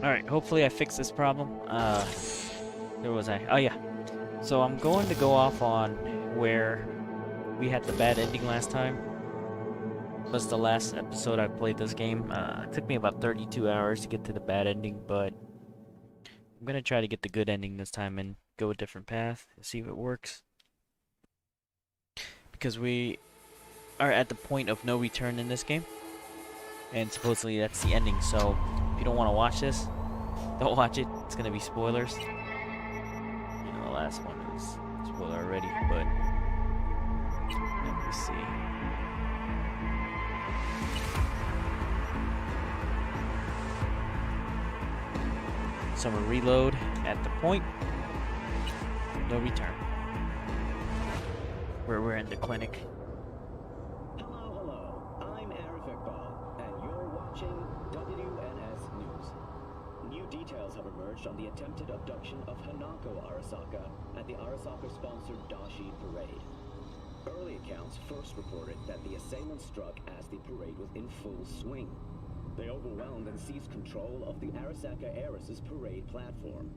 Alright, hopefully I fix this problem. Where was I? Oh yeah. So I'm going to go off on where we had the bad ending last time. It was the last episode I played this game. It took me about 32 hours to get to the bad ending, but I'm gonna try to get the good ending this time and go a different path, see if it works. Because we are at the point of no return in this game. And supposedly that's the ending, so if you don't want to watch this, don't watch it. It's gonna be spoilers. You know, the last one was spoiler already, but let me see. So I'm gonna reload at the point. No return. Where we're in the clinic. Details have emerged on the attempted abduction of Hanako Arasaka at the Arasaka-sponsored Dashi Parade. Early accounts first reported that the assailants struck as the parade was in full swing. They overwhelmed and seized control of the Arasaka Heiress's parade platform.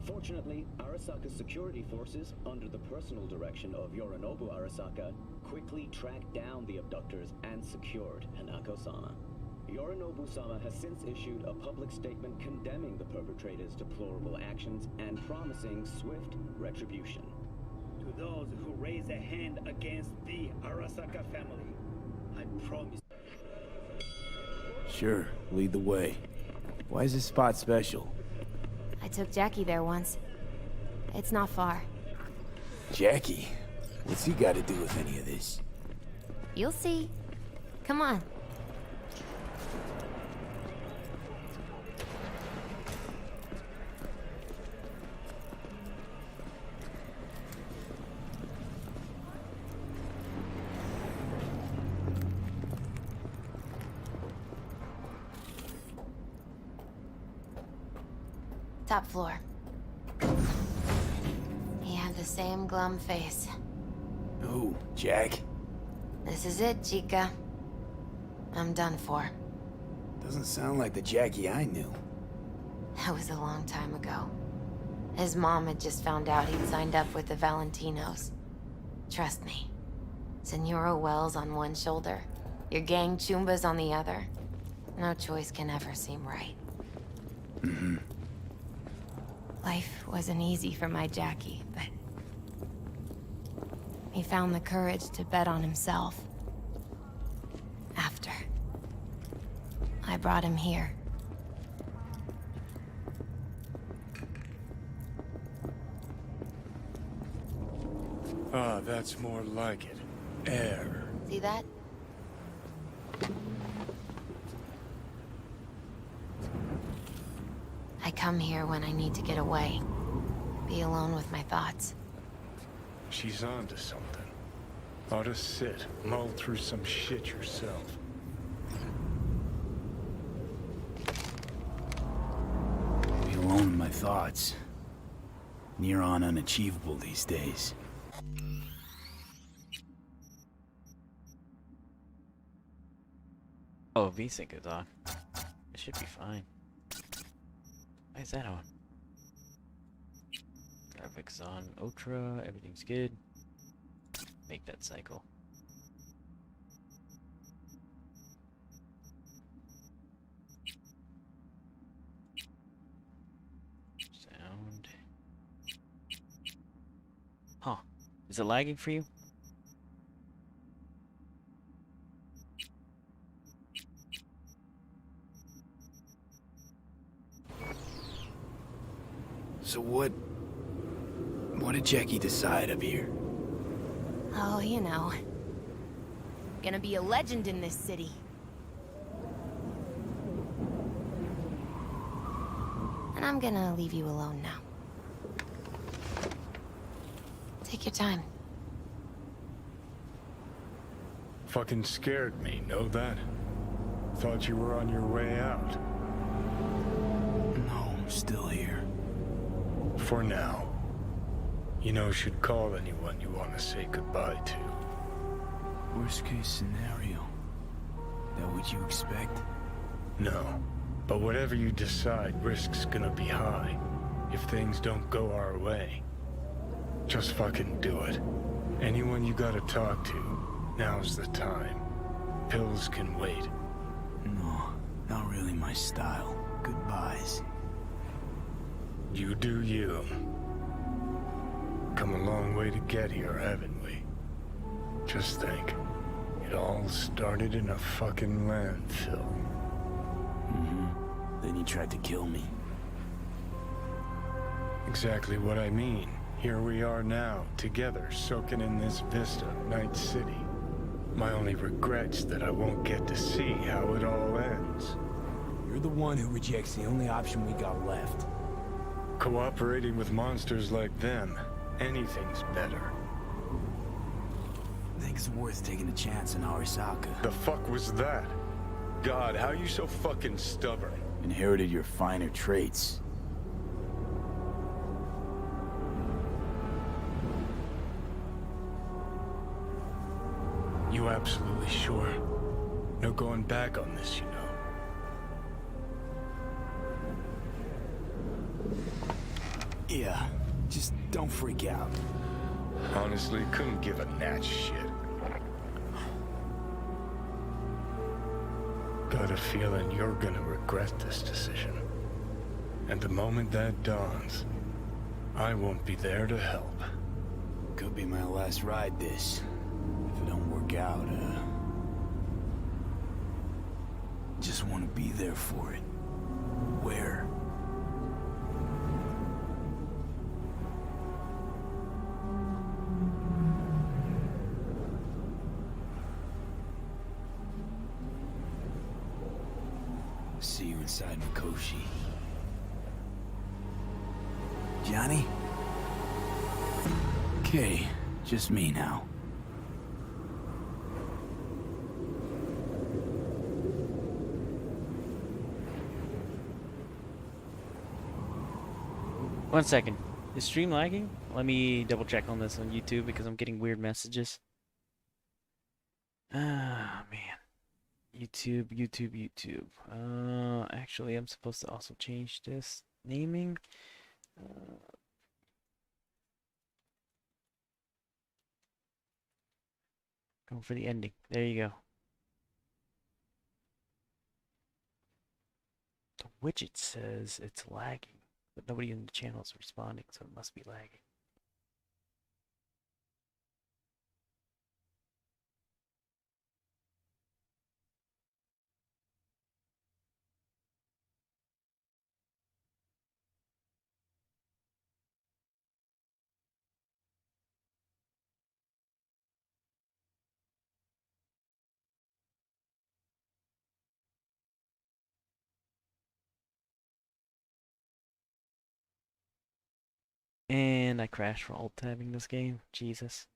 Fortunately, Arasaka's security forces, under the personal direction of Yorinobu Arasaka, quickly tracked down the abductors and secured Hanako-sama. Yorinobu-sama has since issued a public statement condemning the perpetrators' deplorable actions and promising swift retribution. To those who raise a hand against the Arasaka family, I promise. Sure, lead the way. Why is this spot special? I took Jackie there once. It's not far. Jackie? What's he got to do with any of this? You'll see. Come on. Top floor. He had the same glum face. Who, Jack? This is it, Chica. I'm done for. Doesn't sound like the Jackie I knew. That was a long time ago. His mom had just found out he'd signed up with the Valentinos. Trust me. Senora Wells on one shoulder, your gang Chumbas on the other. No choice can ever seem right. Mm-hmm. Life wasn't easy for my Jackie, but he found the courage to bet on himself. After I brought him here. Ah, that's more like it. Air. See that? I come here when I need to get away. Be alone with my thoughts. She's onto something. Ought to sit, mull through some shit yourself. Be alone with my thoughts. Near on unachievable these days. Oh, V-Sync is on. It should be fine. Why is that on? Graphics on Ultra, everything's good. Make that cycle. Sound. Huh. Is it lagging for you? So what did Jackie decide up here? Oh, you know. Gonna be a legend in this city. And I'm gonna leave you alone now. Take your time. Fucking scared me, know that? Thought you were on your way out. No, I'm still here. For now. You know, should call anyone you want to say goodbye to. Worst case scenario. That what you expect? No. But whatever you decide, risk's gonna be high if things don't go our way. Just fucking do it. Anyone you gotta talk to, now's the time. Pills can wait. No, not really my style. Goodbyes. You do you. Come a long way to get here, haven't we? Just think. It all started in a fucking landfill. Mm-hmm. Then you tried to kill me. Exactly what I mean. Here we are now, together, soaking in this vista, Night City. My only regret's that I won't get to see how it all ends. You're the one who rejects the only option we got left. Cooperating with monsters like them, anything's better. I think it's worth taking a chance in Arasaka. The fuck was that? God, how you so fucking stubborn? Inherited your finer traits. You absolutely sure? No going back on this, you know. Yeah, just don't freak out. Honestly, couldn't give a gnat's shit. Got a feeling you're gonna regret this decision. And the moment that dawns, I won't be there to help. Could be my last ride this. If it don't work out, just want to be there for it. Where? See you inside Mikoshi. Johnny? Okay, just me now. One second. Is stream lagging? Let me double check on this on YouTube because I'm getting weird messages. Ah, man. YouTube. Actually, I'm supposed to also change this naming. Going for the ending. There you go. The widget says it's lagging, but nobody in the channel is responding, so it must be lagging. And I crashed for alt-tabbing this game. Jesus.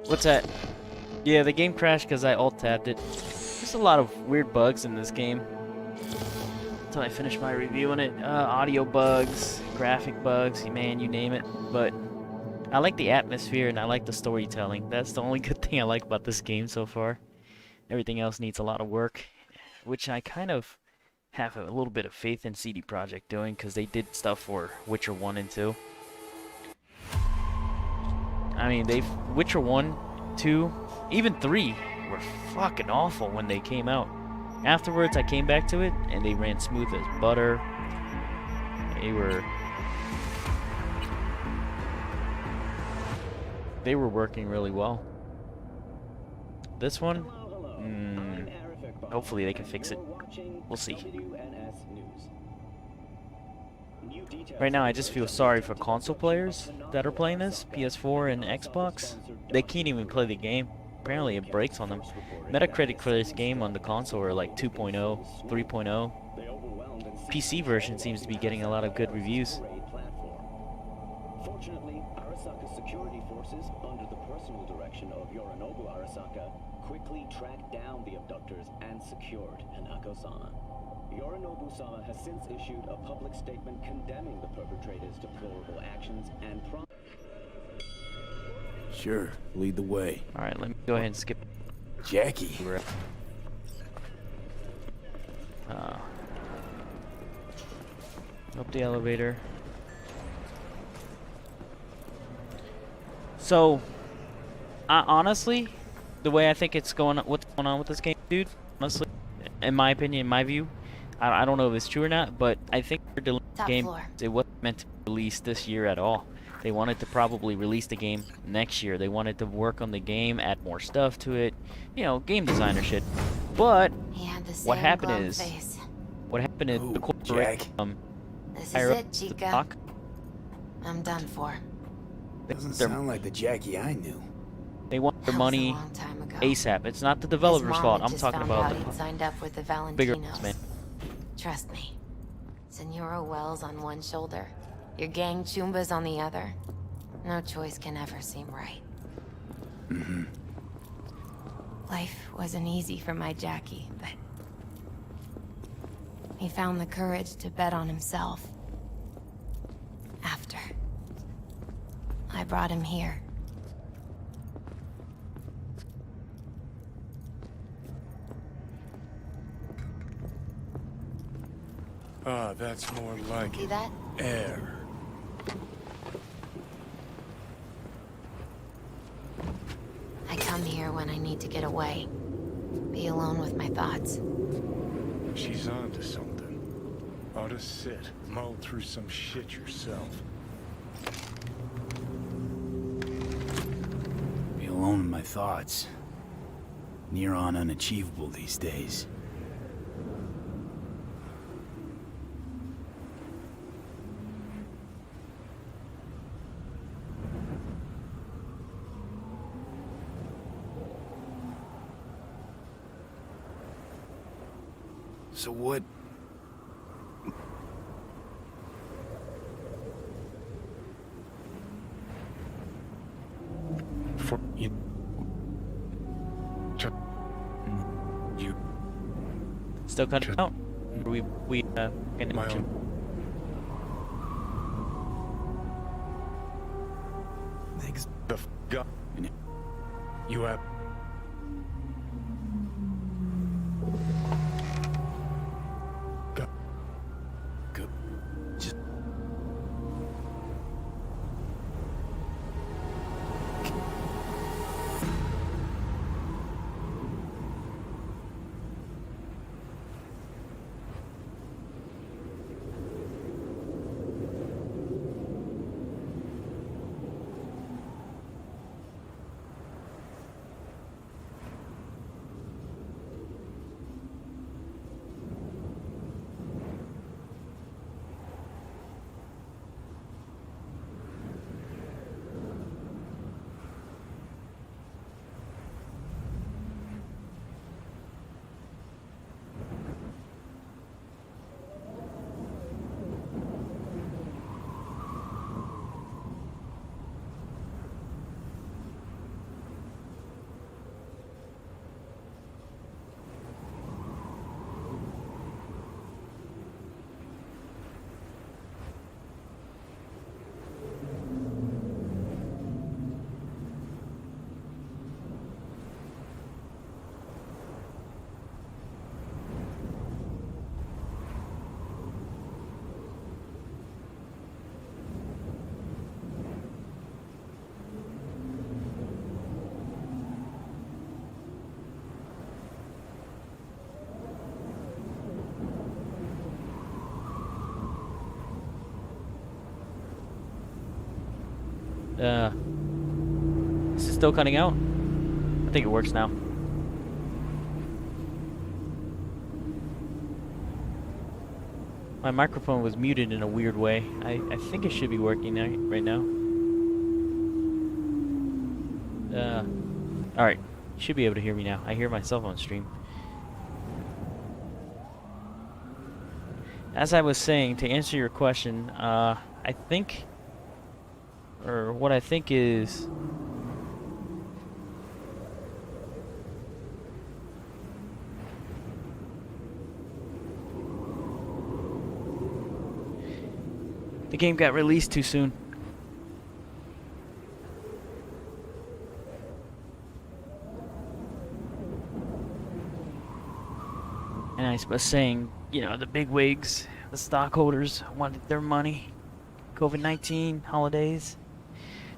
What's that? Yeah, the game crashed because I alt-tabbed it. There's a lot of weird bugs in this game. Until I finish my review on it. Audio bugs, graphic bugs, man, you name it. But I like the atmosphere and I like the storytelling. That's the only good thing I like about this game so far. Everything else needs a lot of work, which I kind of have a little bit of faith in CD Projekt doing because they did stuff for Witcher 1 and 2. I mean, Witcher 1, 2, even 3 were fucking awful when they came out. Afterwards, I came back to it, and they ran smooth as butter. They were working really well. This one, hopefully they can fix it. We'll see. Right now, I just feel sorry for console players that are playing this, PS4 and Xbox. They can't even play the game. apparently it breaks on them. Metacritic for this game on the console are like 2.0, 3.0. PC version seems to be getting a lot of good reviews. Fortunately, Arasaka's security forces, under the personal direction of Yorinobu Arasaka, quickly tracked down the abductors and secured Hanako-sama. Yorinobu-sama has since issued a public statement condemning the perpetrators' deplorable actions and Sure, lead the way. Alright, let me go ahead and skip. Jackie. Up the elevator. So, honestly, the way I think it's going, what's going on with this game, dude, honestly, in my opinion, in my view, I don't know if it's true or not, but I think they're delaying the game. It wasn't meant to be released this year at all. They wanted to probably release the game next year. They wanted to work on the game, add more stuff to it, you know, game designer shit. But what happened is the corporation this is it, Chica. I'm done for. Doesn't sound like the Jackie I knew. They want their money ASAP. It's not the developer's fault. I'm talking about the signed up with the bigger Valentinos. man. Trust me. Senora Wells on one shoulder, your gang Chumbas on the other. No choice can ever seem right. Life wasn't easy for my Jackie, but he found the courage to bet on himself. After I brought him here. Ah, that's more like See it. that? Air. I come here when I need to get away. Be alone with my thoughts. She's onto something. Ought to sit, mull through some shit yourself. Be alone in my thoughts. Near on unachievable these days. So what? For you. You. Still cutting out. We My own. Thanks. The gun. You have. Go. Just. Is it still cutting out? I think it works now. My microphone was muted in a weird way. I think it should be working now, right now. Alright. You should be able to hear me now. I hear myself on stream. As I was saying, to answer your question, I think, or what I think is, the game got released too soon. And I was saying, you know, the big wigs, the stockholders wanted their money. COVID-19, holidays.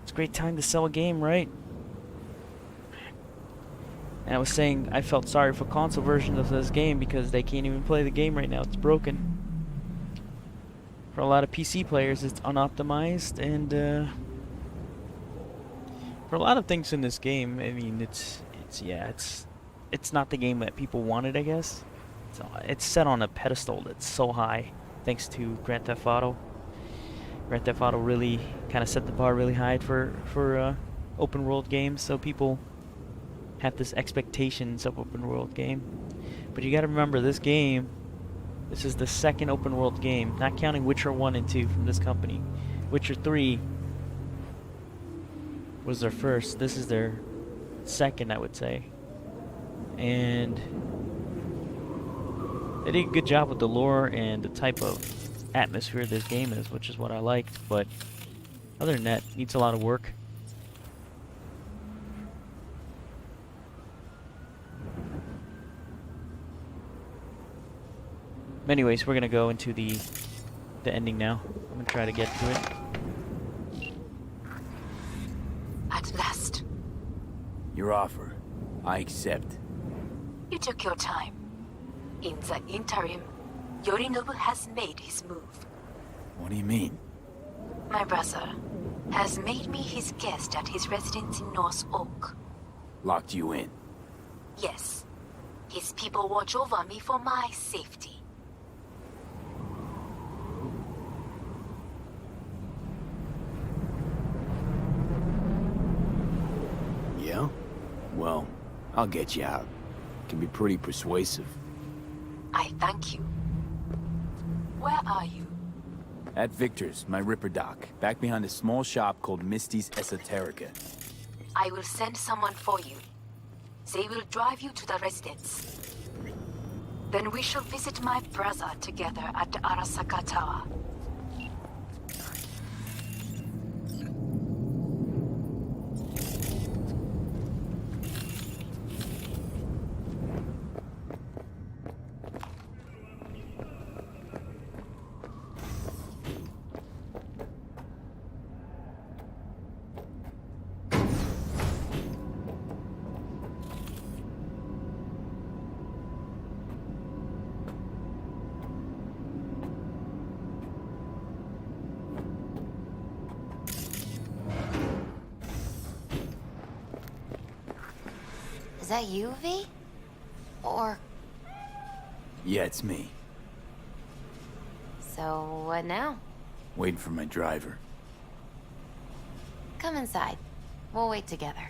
It's a great time to sell a game, right? And I was saying I felt sorry for console versions of this game because they can't even play the game right now. It's broken. For a lot of PC players, it's unoptimized, and for a lot of things in this game, I mean, it's not the game that people wanted, I guess. It's set on a pedestal that's so high, thanks to Grand Theft Auto. Grand Theft Auto really kind of set the bar really high for open world games, so people have this expectations of open world game. But you got to remember, this game, this is the second open world game, not counting Witcher 1 and 2 from this company. Witcher 3 was their first. This is their second, I would say. And they did a good job with the lore and the type of atmosphere this game is, which is what I liked. But other than that, needs a lot of work. Anyways, we're gonna go into the ending now. I'm gonna try to get to it. At last. Your offer. I accept. You took your time. In the interim, Yorinobu has made his move. What do you mean? My brother has made me his guest at his residence in North Oak. Locked you in. Yes. His people watch over me for my safety. Yeah? Well, I'll get you out. Can be pretty persuasive. I thank you. Where are you? At Victor's, my Ripper Dock, back behind a small shop called Misty's Esoterica. I will send someone for you. They will drive you to the residence. Then we shall visit my brother together at the Arasaka Tower. Is that you, V? Or... Yeah, it's me. So, what now? Waiting for my driver. Come inside. We'll wait together.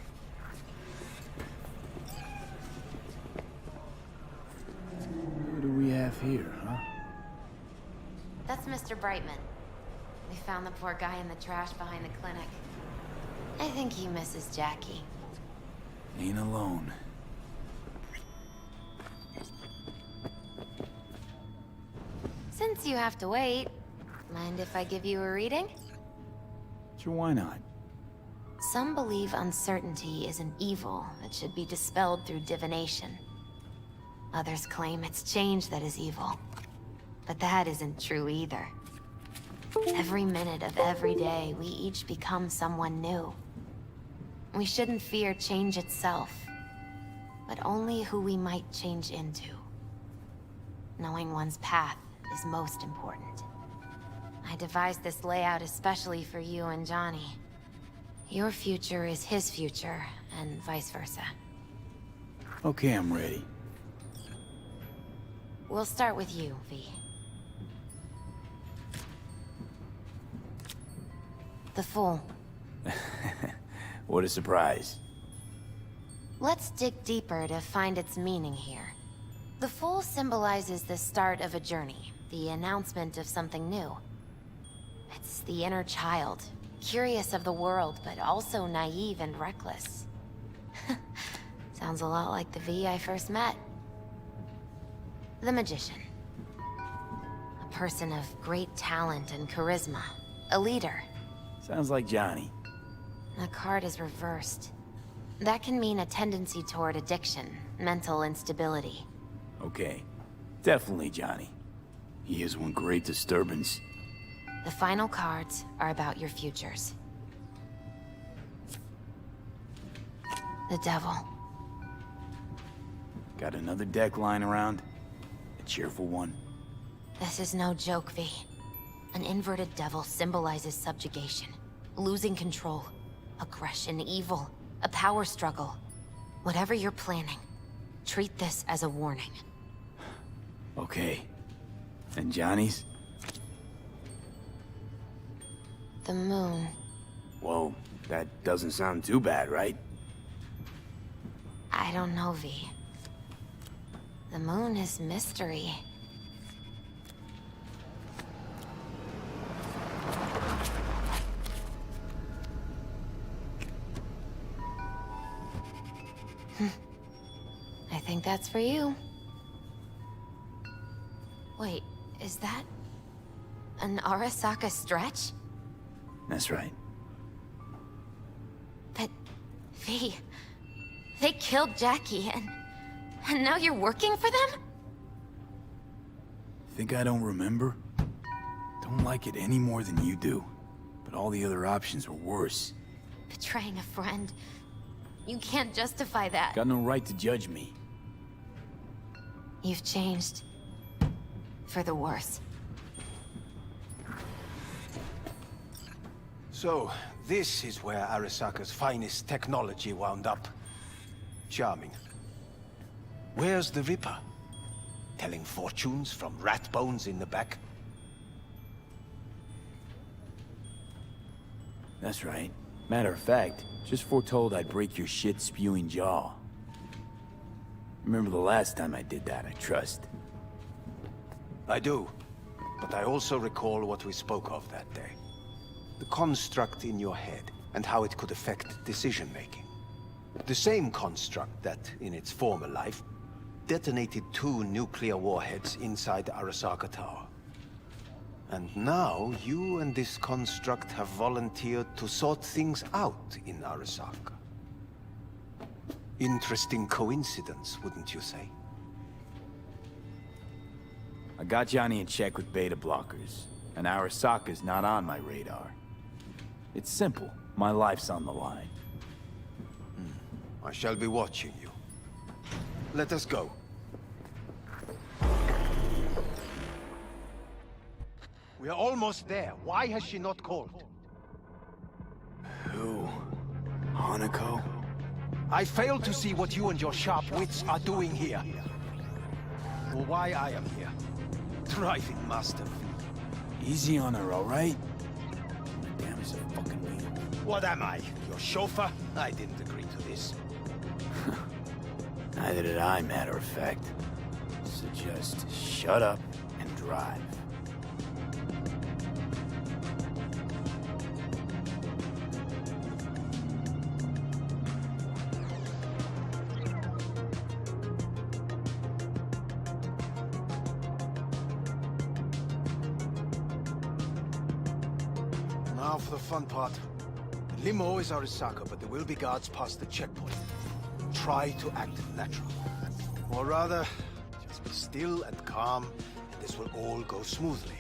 What do we have here, huh? That's Mr. Brightman. We found the poor guy in the trash behind the clinic. I think he misses Jackie. Ain't alone. Since you have to wait, mind if I give you a reading? Sure, why not? Some believe uncertainty is an evil that should be dispelled through divination. Others claim it's change that is evil. But that isn't true either. Every minute of every day, we each become someone new. We shouldn't fear change itself, but only who we might change into. Knowing one's path is most important. I devised this layout especially for you and Johnny. Your future is his future, and vice versa. Okay, I'm ready. We'll start with you, V. The Fool. What a surprise. Let's dig deeper to find its meaning here. The foal symbolizes the start of a journey, the announcement of something new. It's the inner child, curious of the world, but also naive and reckless. Sounds a lot like the V I first met. The magician. A person of great talent and charisma. A leader. Sounds like Johnny. The card is reversed. That can mean a tendency toward addiction, mental instability. Okay. Definitely Johnny. He is one great disturbance. The final cards are about your futures. The devil. Got another deck lying around? A cheerful one? This is no joke, V. An inverted devil symbolizes subjugation, losing control, aggression, evil, a power struggle. Whatever you're planning, treat this as a warning. Okay. And Johnny's? The moon. Whoa, that doesn't sound too bad, right? I don't know, V. The moon is mystery. I think that's for you. Wait, is that an Arasaka stretch? That's right. But, V, they killed Jackie and now you're working for them? Think I don't remember? Don't like it any more than you do. But all the other options were worse. Betraying a friend. You can't justify that. Got no right to judge me. You've changed. For the worse. So, this is where Arasaka's finest technology wound up. Charming. Where's the Ripper? Telling fortunes from rat bones in the back? That's right. Matter of fact, just foretold I'd break your shit-spewing jaw. Remember the last time I did that, I trust. I do. But I also recall what we spoke of that day. The construct in your head, and how it could affect decision-making. The same construct that, in its former life, detonated 2 nuclear warheads inside the Arasaka Tower. And now, you and this construct have volunteered to sort things out in Arasaka. Interesting coincidence, wouldn't you say? I got Johnny in check with beta blockers, and Arasaka's not on my radar. It's simple. My life's on the line. I shall be watching you. Let us go. We are almost there. Why has she not called? Who? Hanako? I fail to see what you and your sharp wits are doing here. Or why I am here. Driving master. Easy on her, all right? Damn, it's a fucking wheel. What am I? Your chauffeur? I didn't agree to this. Neither did I, matter of fact. So just shut up and drive. Now for the fun part. The limo is Arasaka, but there will be guards past the checkpoint. Try to act natural. Or rather, just be still and calm, and this will all go smoothly.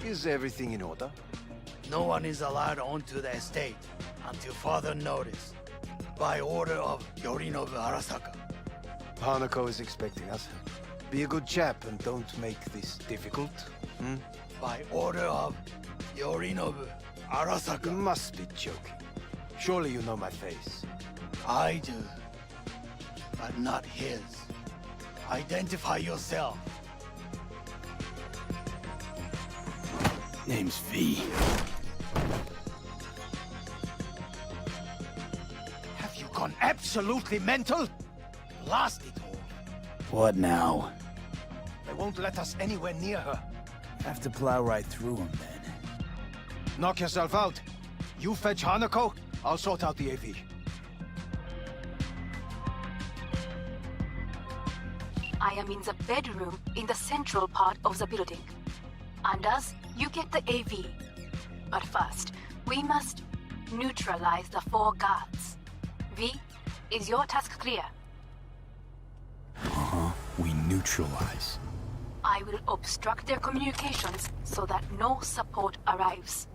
Is everything in order? No one is allowed onto the estate until further notice. By order of Yorinobu Arasaka. Hanako is expecting us. Be a good chap and don't make this difficult. By order of Yorinobu You Arasaka. must be joking. Surely you know my face. I do. But not his. Identify yourself. Name's V. Have you gone absolutely mental? Blast it all. What now? They won't let us anywhere near her. Have to plow right through them then. Knock yourself out. You fetch Hanako, I'll sort out the AV. I am in the bedroom in the central part of the building. Anders, you get the AV. But first, we must neutralize the 4 guards. V, is your task clear? Uh-huh. We neutralize. I will obstruct their communications so that no support arrives.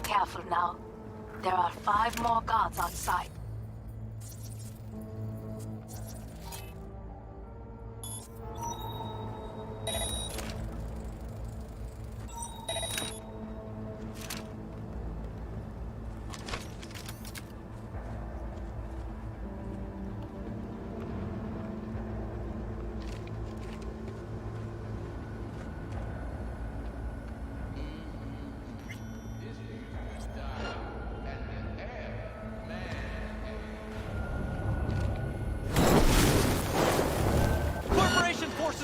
Careful now. There are 5 more guards outside.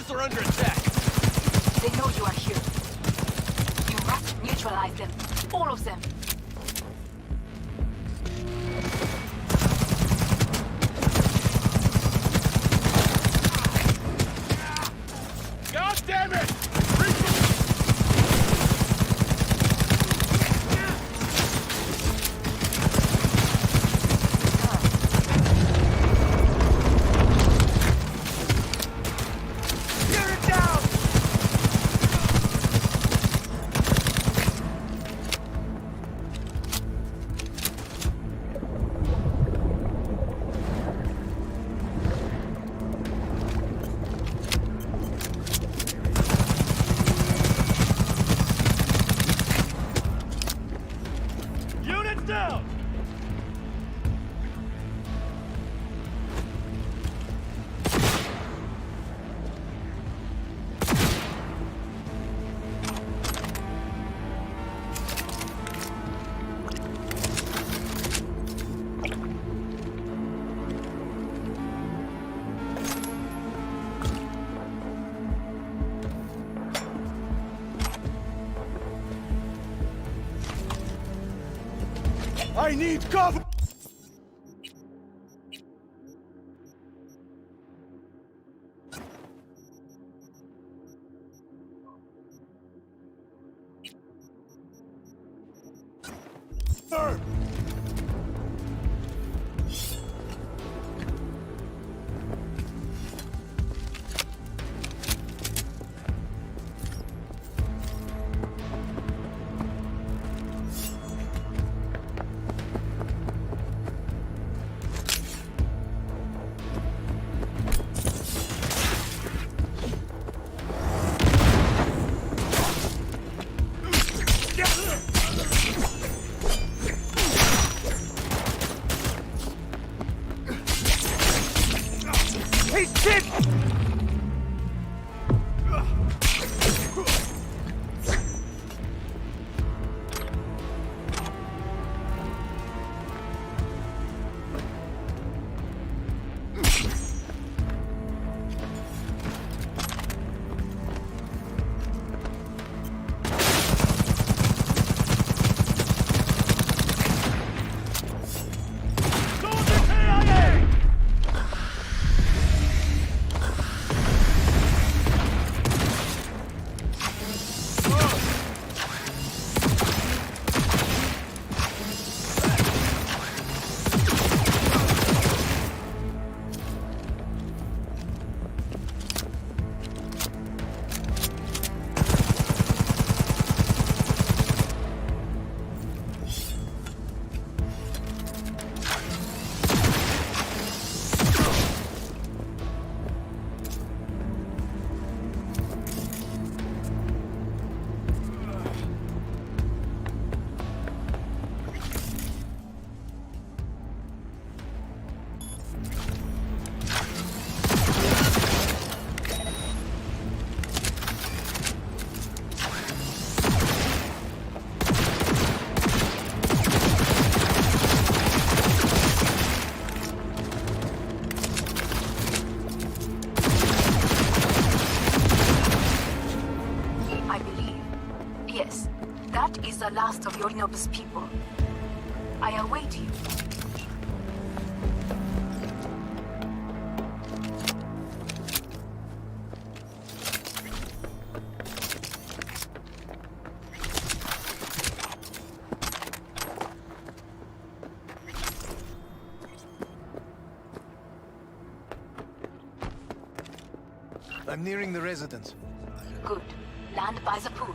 Are under attack. They know you are here. You must neutralize them. All of them. God damn it! Down! I need cover! Third! The last of Yorinobu's people. I await you. I'm nearing the residence. Good. Land by the pool.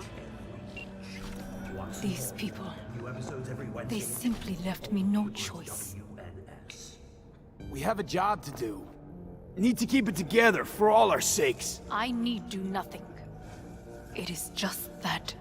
These people, they simply left me no choice. We have a job to do. Need to keep it together for all our sakes. I need do nothing. It is just that.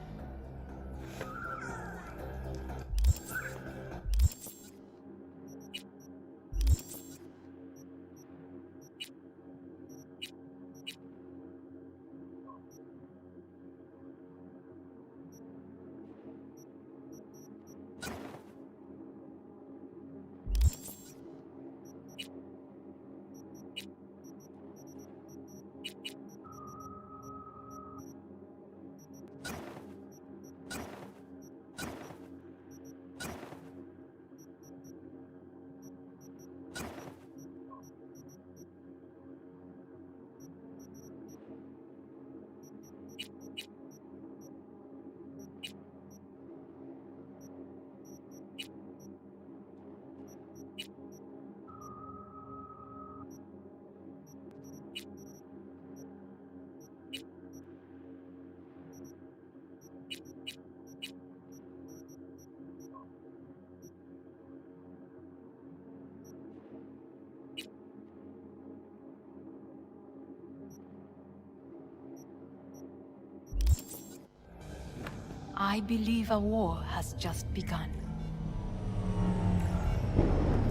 I believe a war has just begun.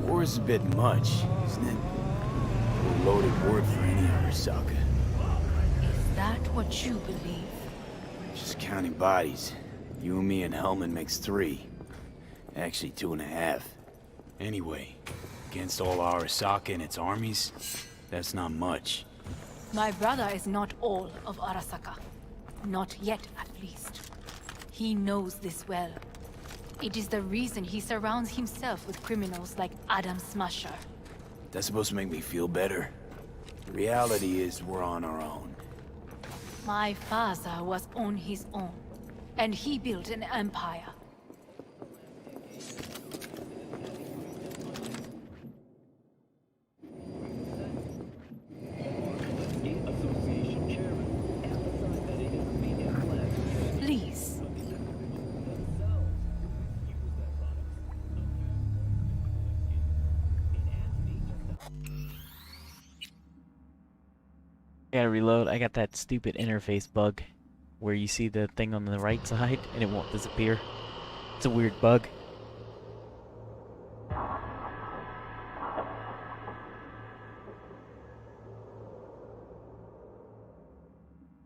War is a bit much, isn't it? A loaded word for any Arasaka. Is that what you believe? Just counting bodies. You and me and Hellman makes 3. Actually 2.5. Anyway, against all Arasaka and its armies, that's not much. My brother is not all of Arasaka. Not yet, at least. He knows this well. It is the reason he surrounds himself with criminals like Adam Smasher. That's supposed to make me feel better? The reality is we're on our own. My father was on his own, and he built an empire. I gotta reload. I got that stupid interface bug where you see the thing on the right side and it won't disappear. It's a weird bug.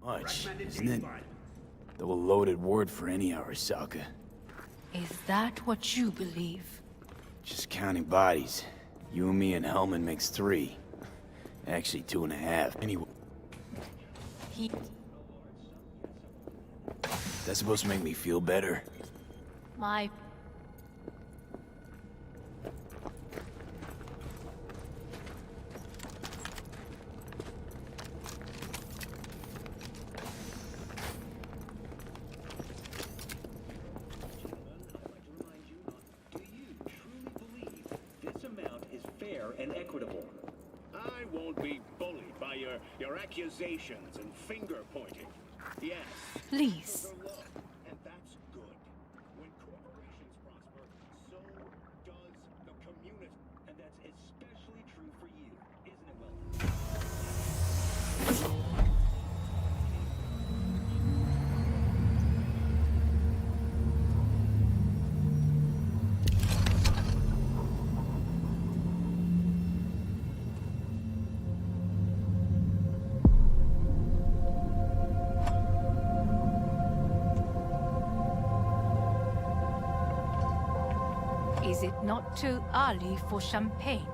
Much, isn't it? The loaded word for any Arasaka. Is that what you believe? Just counting bodies. You and me and Hellman makes 3. Actually, 2.5. Anyway, He... that's supposed to make me feel better. My... Do you truly believe this amount is fair and equitable? I won't be bullied by your accusations and finger pointing. Yes. Please. The law, and that's good. When corporations prosper, so does the community. And that's especially true for you, isn't it, Weldon? Is it not too early for champagne?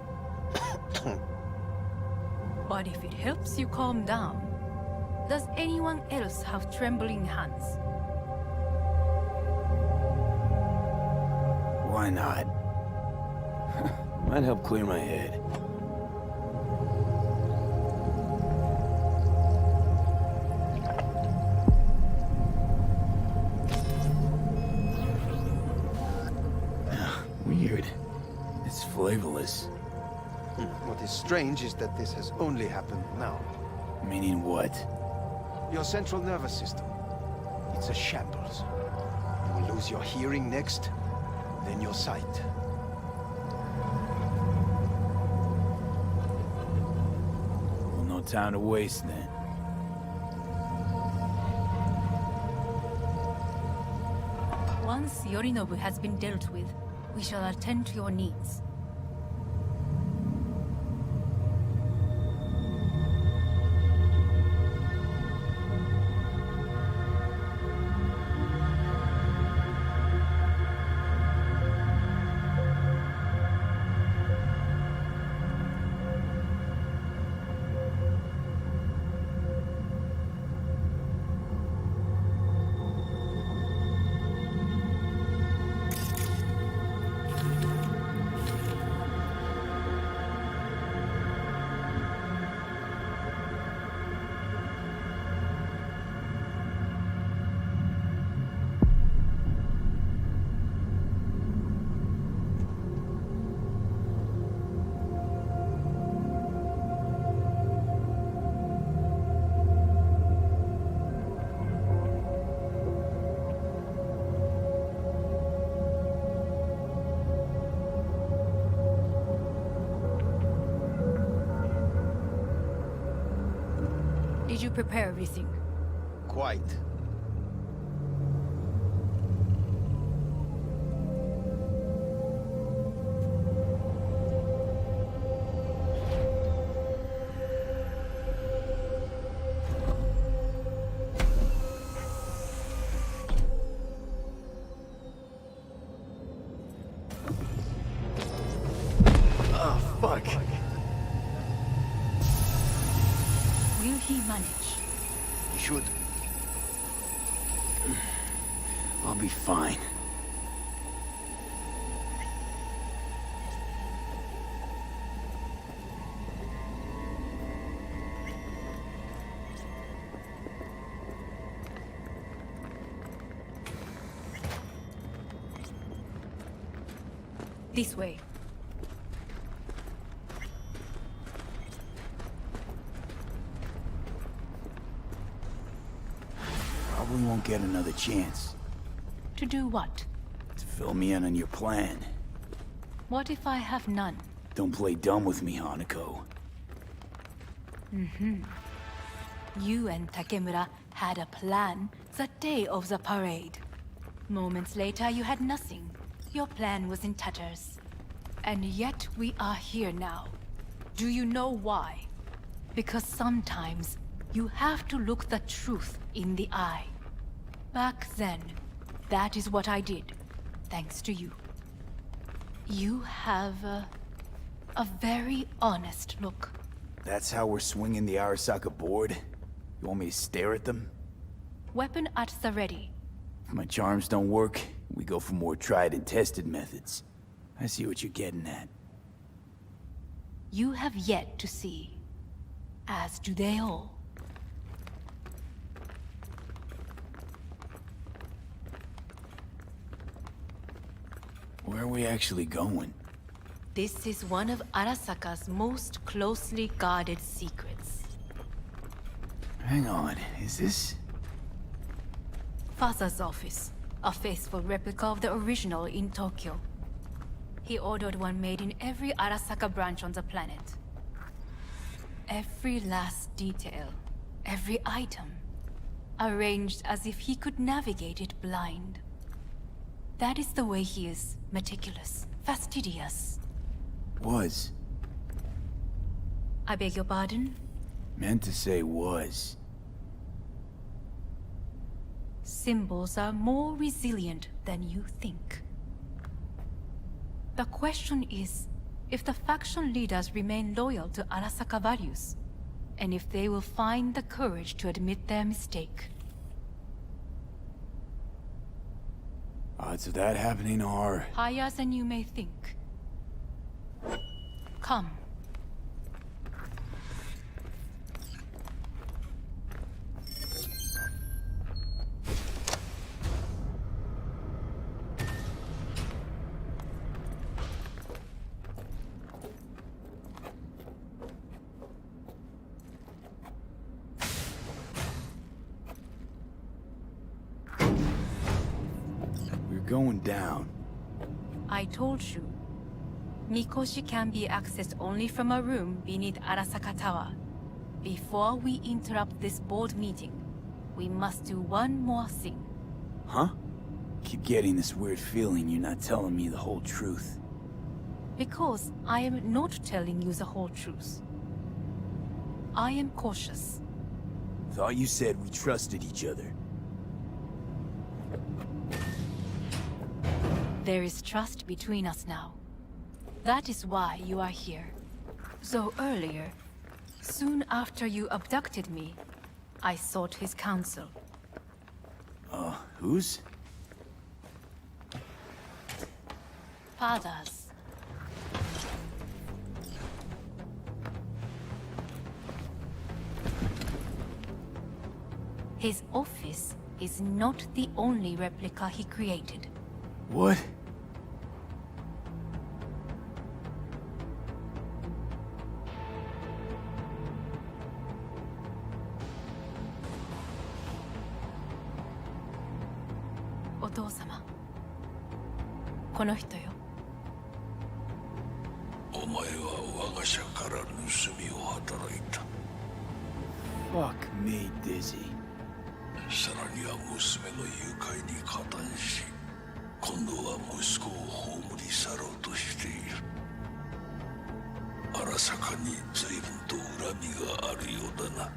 But if it helps you calm down, does anyone else have trembling hands? Why not? Might help clear my head. Weird. It's flavorless. What is strange is that this has only happened now. Meaning what? Your central nervous system. It's a shambles. You will lose your hearing next, then your sight. Well, no time to waste then. Once Yorinobu has been dealt with, we shall attend to your needs. Did you prepare everything? Quite. Oh, fuck. Will he manage? You should. I'll be fine. This way. Probably won't get another chance To do what? to fill me in on your plan. What if I have none? Don't play dumb with me, Hanako. You and Takemura had a plan the day of the parade. Moments later, you had nothing. Your plan was in tatters. And yet we are here now. Do you know why? Because sometimes you have to look the truth in the eye. Back then, that is what I did, thanks to you. You have a very honest look. That's how we're swinging the Arasaka board? You want me to stare at them? Weapon at the ready. If my charms don't work, we go for more tried and tested methods. I see what you're getting at. You have yet to see. As do they all. Where are we actually going? This is one of Arasaka's most closely guarded secrets. Hang on, is this... Father's office. A faithful replica of the original in Tokyo. He ordered one made in every Arasaka branch on the planet. Every last detail, every item, arranged as if he could navigate it blind. That is the way he is, meticulous, fastidious. Was. I beg your pardon? Meant to say was. Symbols are more resilient than you think. The question is, if the faction leaders remain loyal to Arasaka values, and if they will find the courage to admit their mistake. Odds of that happening are... higher than you may think. Come. Going down. I told you. Mikoshi can be accessed only from a room beneath Arasaka Tower. Before we interrupt this board meeting, we must do one more thing. Huh? Keep getting this weird feeling you're not telling me the whole truth. Because I am not telling you the whole truth. I am cautious. Thought you said we trusted each other. There is trust between us now. That is why you are here. So earlier, soon after you abducted me, I sought his counsel. Whose? Father's. His office is not the only replica he created. What? Otou-sama. この人よ。お前は我が社から盗みを働いた。Fuck me, Dizzy. さらには娘の誘拐に加担し、今度は息子を葬り去ろうとしている。荒坂に随分と恨みがあるようだな。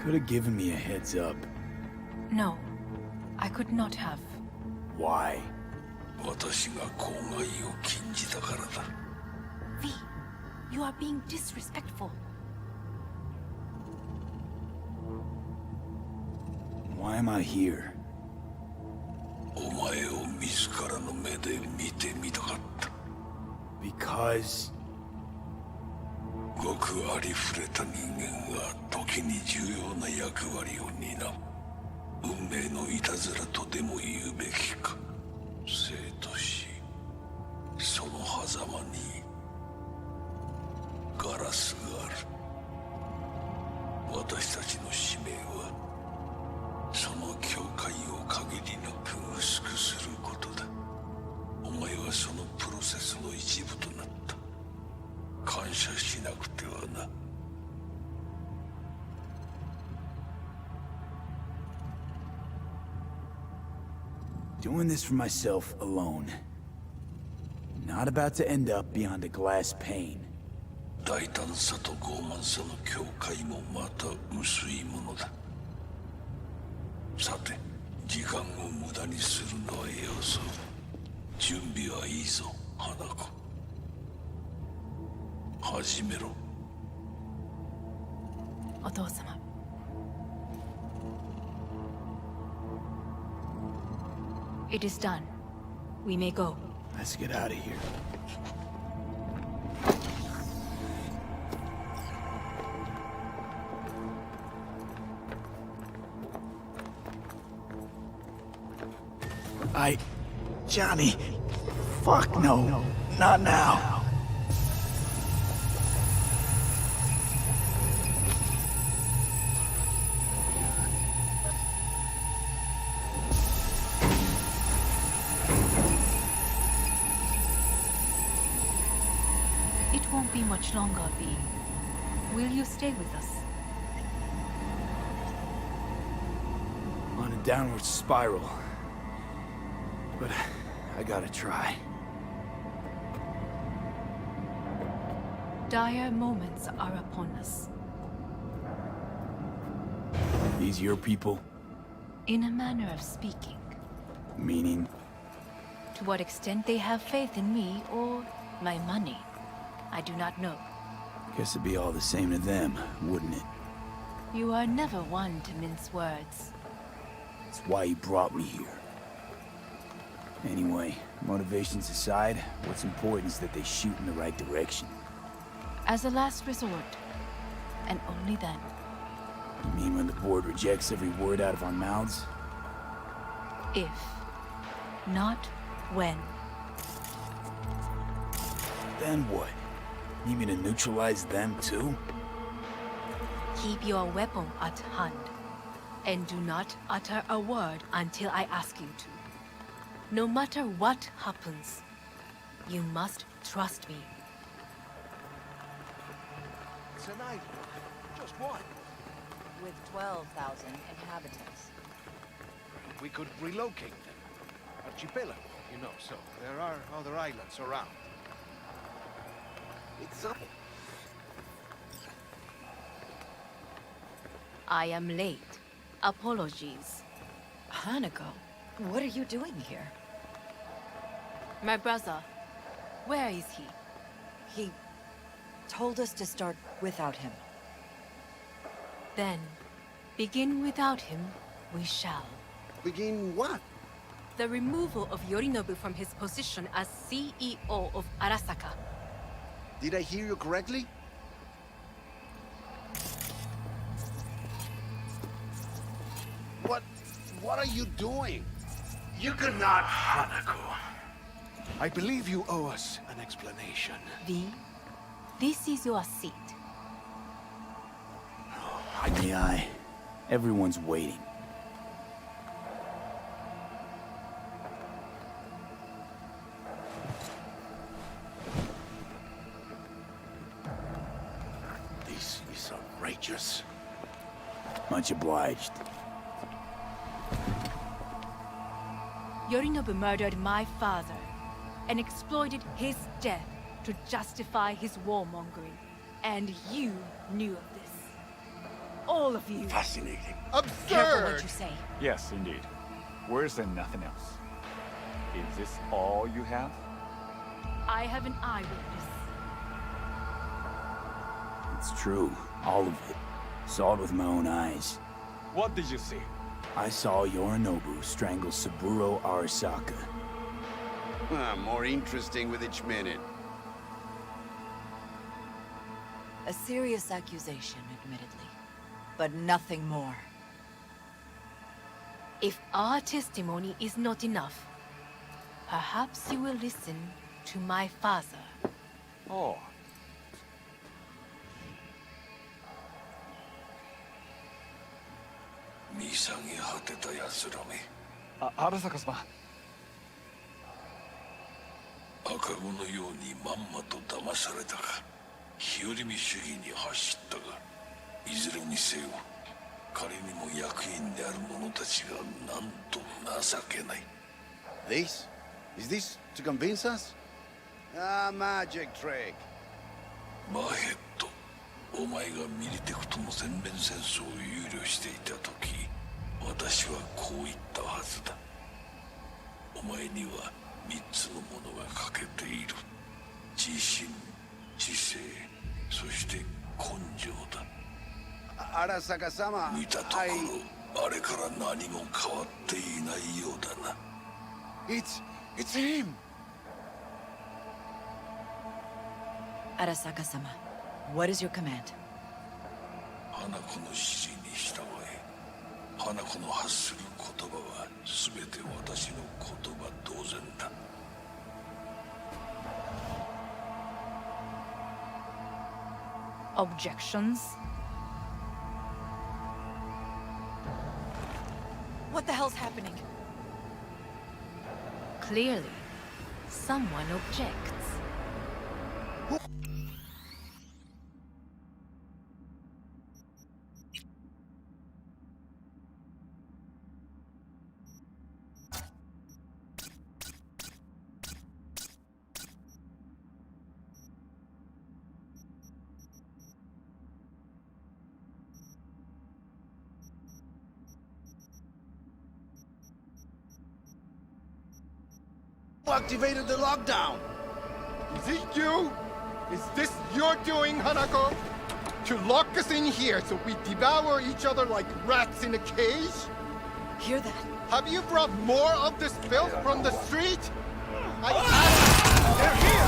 Could have given me a heads up. No, I could not have. Why? 私が公害を禁じたからだ。V, you are being disrespectful. Why am I here? お前を自らの目で見てみたかった。Because... ごくありふれた人間が時に重要な役割を担う。運命のいたずらとでも言うべきか。生と死、その狭間にガラスがある。私たちの使命はその境界を限りなく薄くすることだ。お前はそのプロセセスの一部となった。感謝しなくてはな。Doing this for myself alone. Not about to end up beyond a glass pane. 大胆さと傲慢さの境界もまた薄いものだ。さて、時間を無駄にするのはよそう。準備はいいぞ、花子。始めろ。お父様。It is done. We may go. Let's get out of here. Johnny. Fuck no. Not now. It won't be much longer, V. Will you stay with us? On a downward spiral. But I gotta try. Dire moments are upon us. These your people? In a manner of speaking. Meaning? To what extent they have faith in me or my money, I do not know. Guess it'd be all the same to them, wouldn't it? You are never one to mince words. That's why you brought me here. Anyway, motivations aside, what's important is that they shoot in the right direction. As a last resort, and only then. You mean when the board rejects every word out of our mouths? If, not when. Then what? Need me to neutralize them too? Keep your weapon at hand, and do not utter a word until I ask you to. No matter what happens, you must trust me. It's an island. Just one. With 12,000 inhabitants. We could relocate them. Archipelago, you know, so there are other islands around. It's up. I am late. Apologies. Hanako, what are you doing here? My brother, where is he? He told us to start without him. Then, begin without him, we shall. Begin what? The removal of Yorinobu from his position as CEO of Arasaka. Did I hear you correctly? What are you doing? You cannot, Hanako. I believe you owe us an explanation. V, this is your seat. Aye. Everyone's waiting. This is outrageous. Much obliged. Yorinobu murdered my father and exploited his death to justify his warmongering. And you knew of this. All of you. Fascinating. Careful what you say. Yes, indeed. Worse than nothing else. Is this all you have? I have an eyewitness. It's true. All of it. Saw it with my own eyes. What did you see? I saw Yorinobu strangle Saburo Arasaka. More interesting with each minute. A serious accusation, admittedly. But nothing more. If our testimony is not enough, perhaps you will listen to my father. Oh. 赤子のようにまんまと騙されたか、日和見主義に走ったが、いずれにせよ仮にも役員である者たちがなんと情けない。 This? Is this to convince us? Ah, magic trick. マヘッド、お前がミリテクとの全面戦争を憂慮していた時、私はこう言ったはずだ。お前には3つのものが欠けている。自信、知性、そして根性だ。Arasaka-sama, 見たところ、あれから何も変わっていないようだな。It's him! Arasaka-sama, what is your command? 花子の指示に従え。花子の発する言葉は全て私の言葉同然だ。Objections? What the hell's happening? Clearly, someone objects. Who activated the lockdown? Is it you? Is this your doing, Hanako? To lock us in here so we devour each other like rats in a cage? Hear that? Have you brought more of this filth from the street? They're here!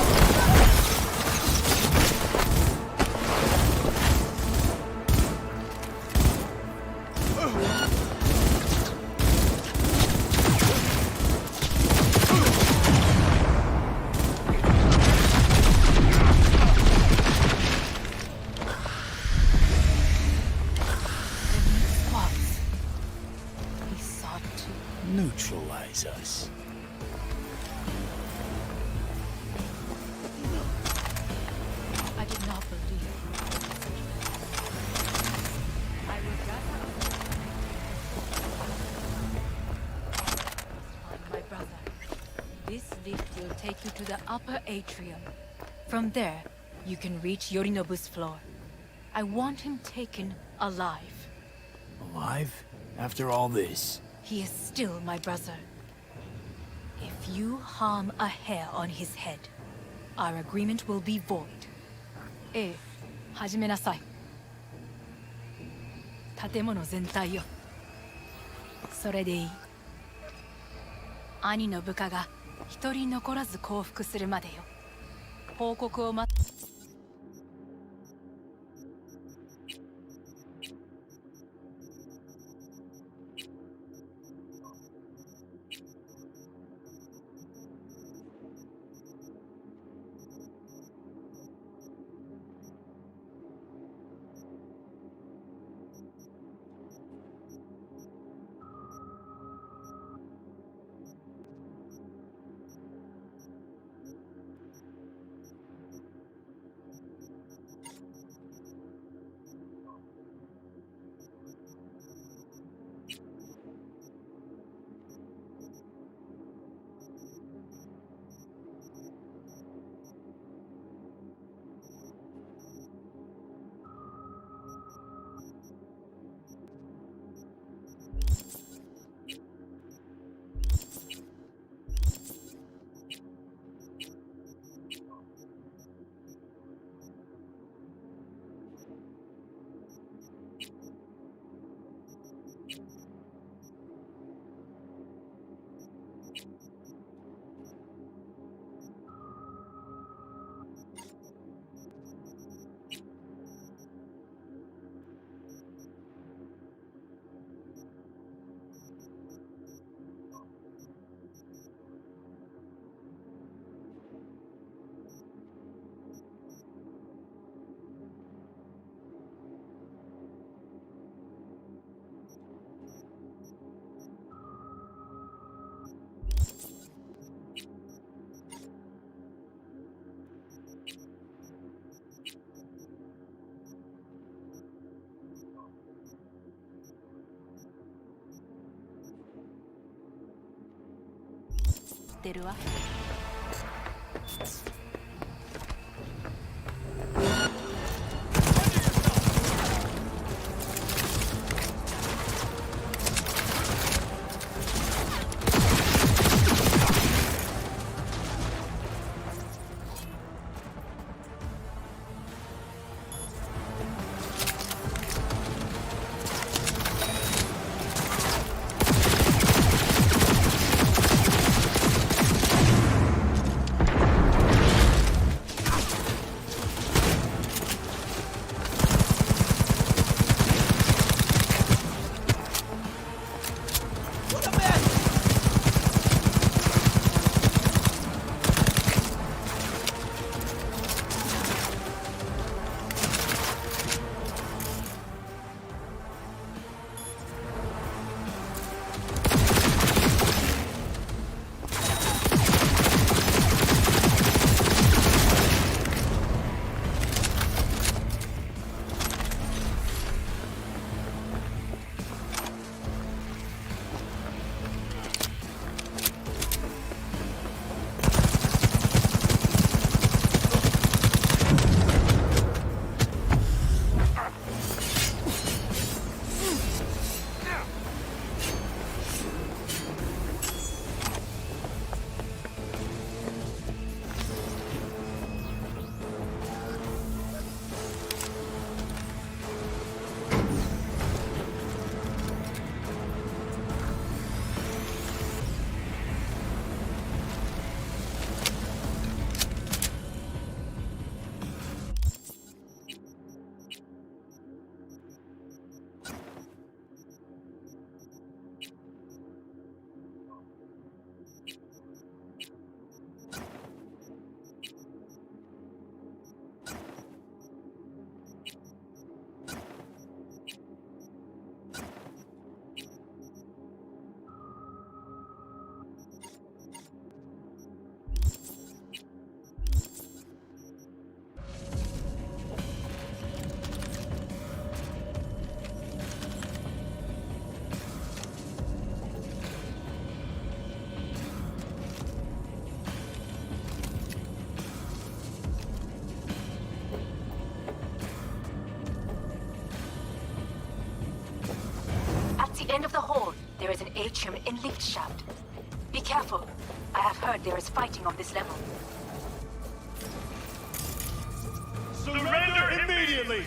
Neutralize us. I did not believe. I would rather my brother. This lift will take you to the upper atrium. From there, you can reach Yorinobu's floor. I want him taken alive. Alive? After all this? He is still my brother. If you harm a hair on his head, our agreement will be void. ええ、始めなさい。建物全体よ。それでいい。兄の部下が一人残らず降伏するまでよ。報告を待っってるわ。At the end of the hall, there is an atrium and lift shaft. Be careful. I have heard there is fighting on this level. Surrender immediately!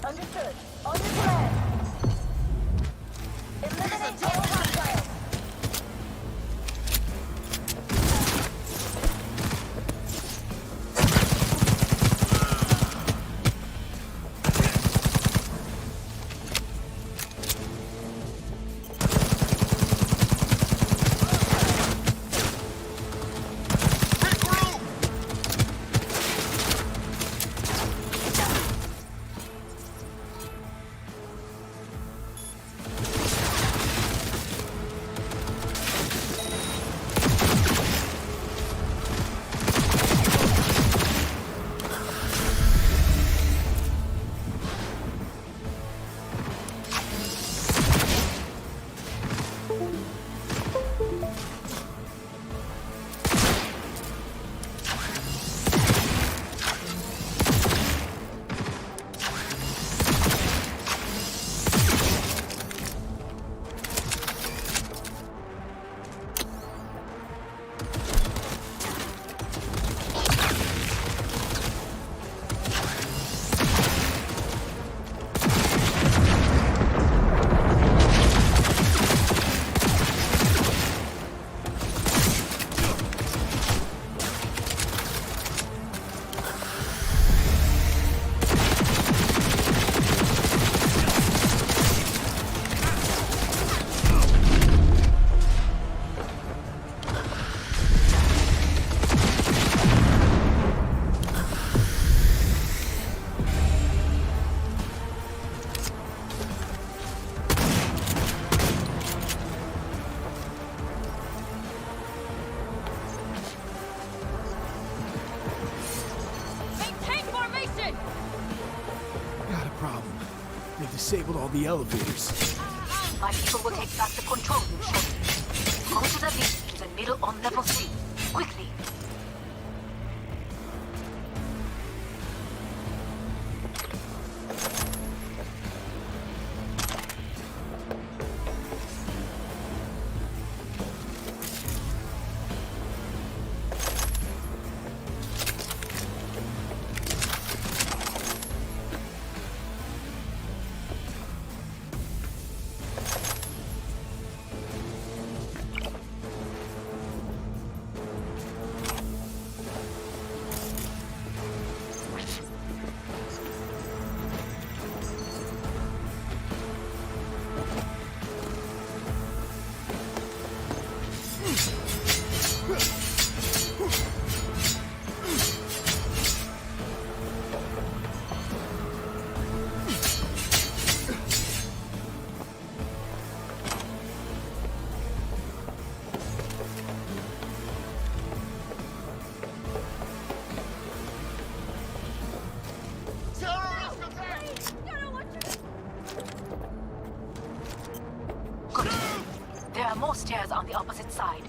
Understood. On your plan. Eliminate all hostiles. disabled all the elevators. My people will take back the control room shortly. Go to the lift to the middle on level 3. Quickly. Good. There are more stairs on the opposite side.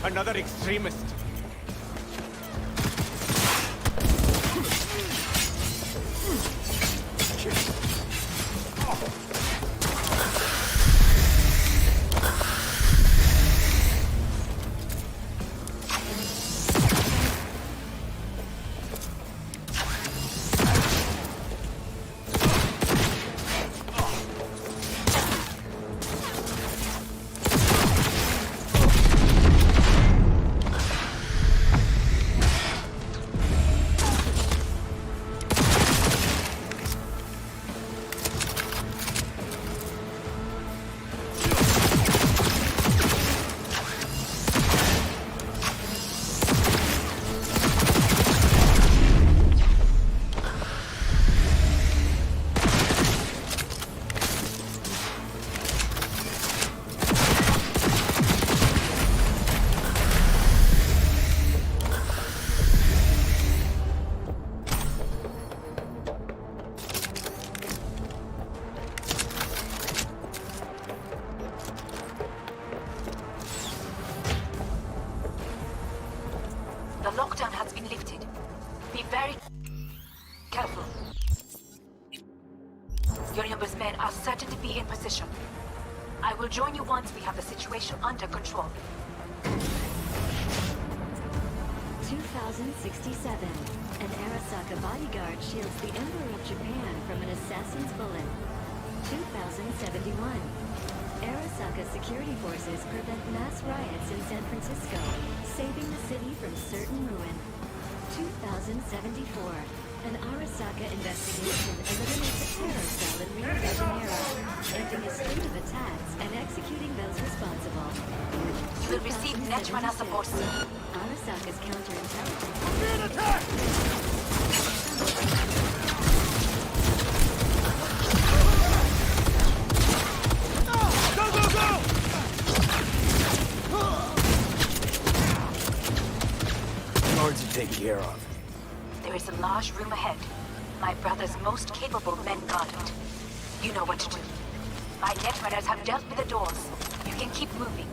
Another extremist. The lockdown has been lifted. Be very careful. Yorinobu's men are certain to be in position. I will join you once we have the situation under control. 2067. An Arasaka bodyguard shields the Emperor of Japan from an assassin's bullet. 2071. Arasaka security forces prevent mass riots in San Francisco, saving the city from certain ruin. 2074. An Arasaka investigation eliminates a terror cell in Rio de Janeiro, ending a string of attacks and executing those responsible. You will receive Netrunner support soon. Arasaka's counterintelligence. Being attacked! Guards are taken care of. There is a large room ahead. My brother's most capable men guard it. You know what to do. My Netrunners have dealt with the doors. You can keep moving.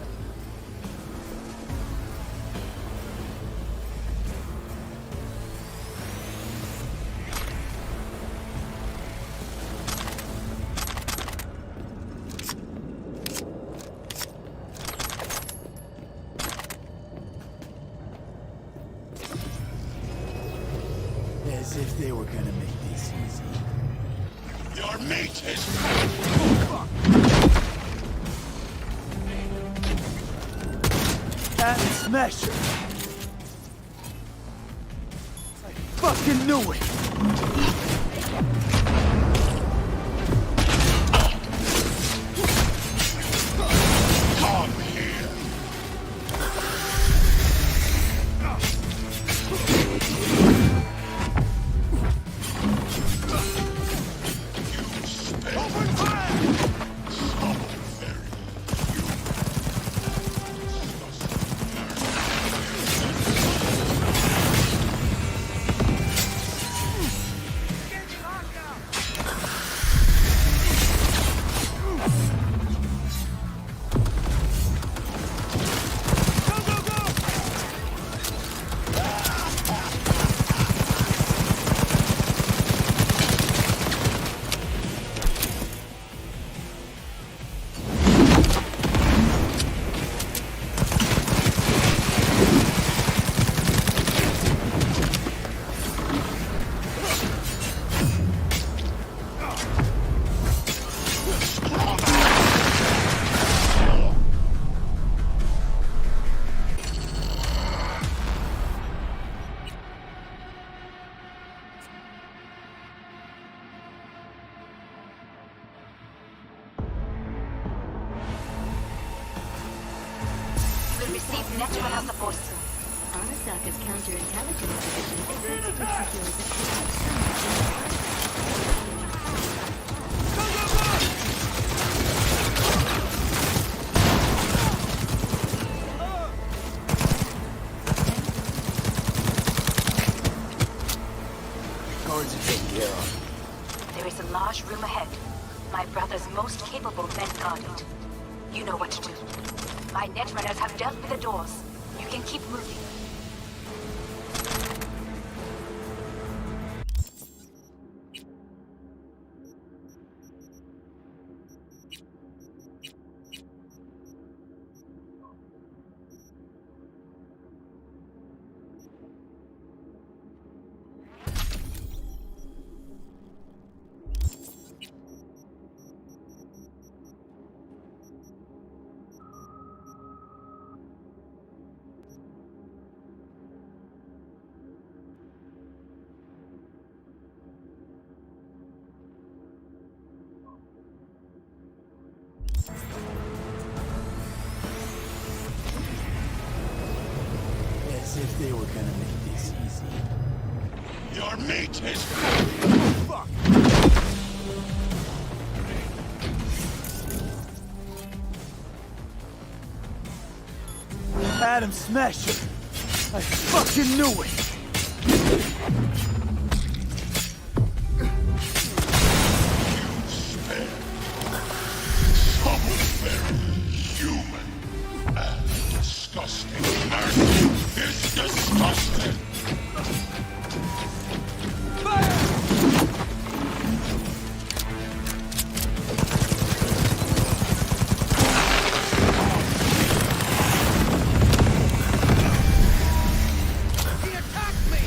As if they were gonna make this easy. Your mate is... That smasher! I fucking knew it! Come here. Open fire! We'll receive natural support soon. Arasaka's counterintelligence division is sensitive secures a Guards are taken care of. There is a large room ahead. My brother's most capable men guard it. You know what to do. My netrunners have dealt with the doors. You can keep moving. As if they were gonna make this easy. Your mate is... Fuck! Adam Smasher! I fucking knew it! Human and disgusting. Mercy is disgusting. He attacked me!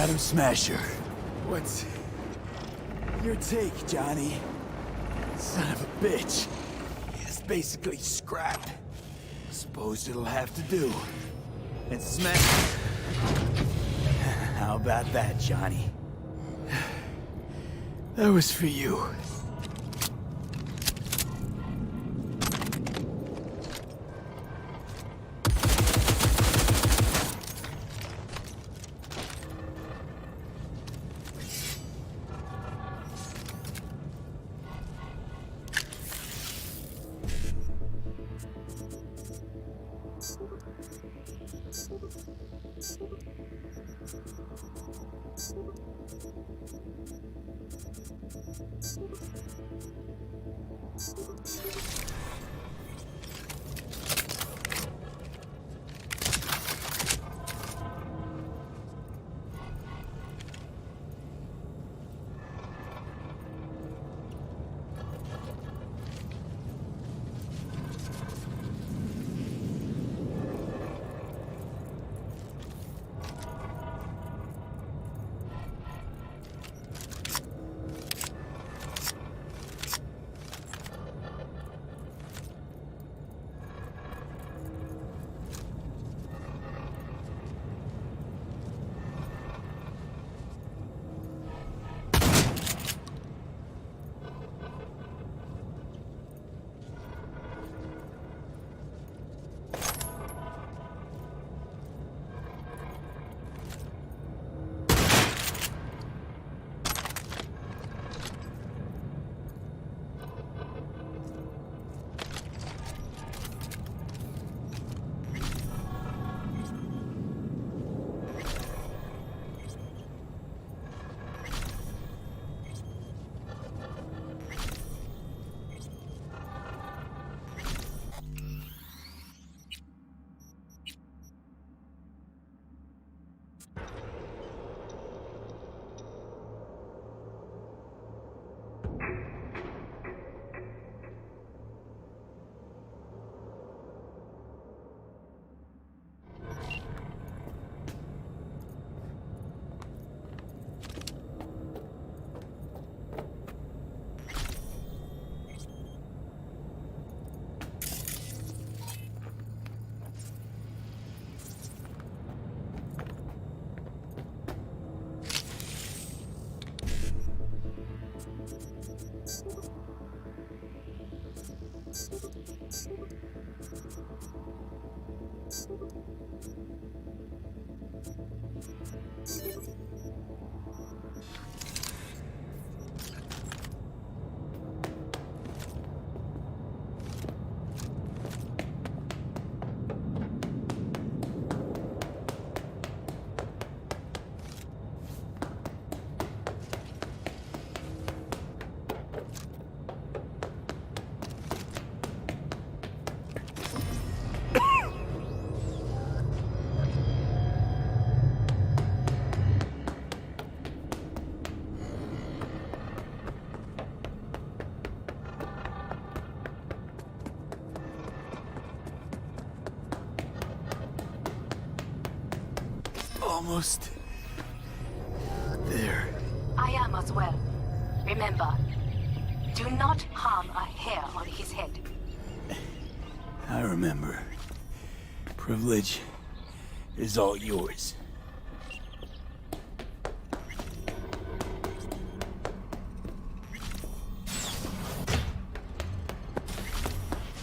Atom Smasher. What's your take, Johnny? Son of a bitch. It's basically scrap. Suppose it'll have to do. And smash. How about that, Johnny? That was for you. Almost there. I am as well. Remember, do not harm a hair on his head. I remember. Privilege is all yours.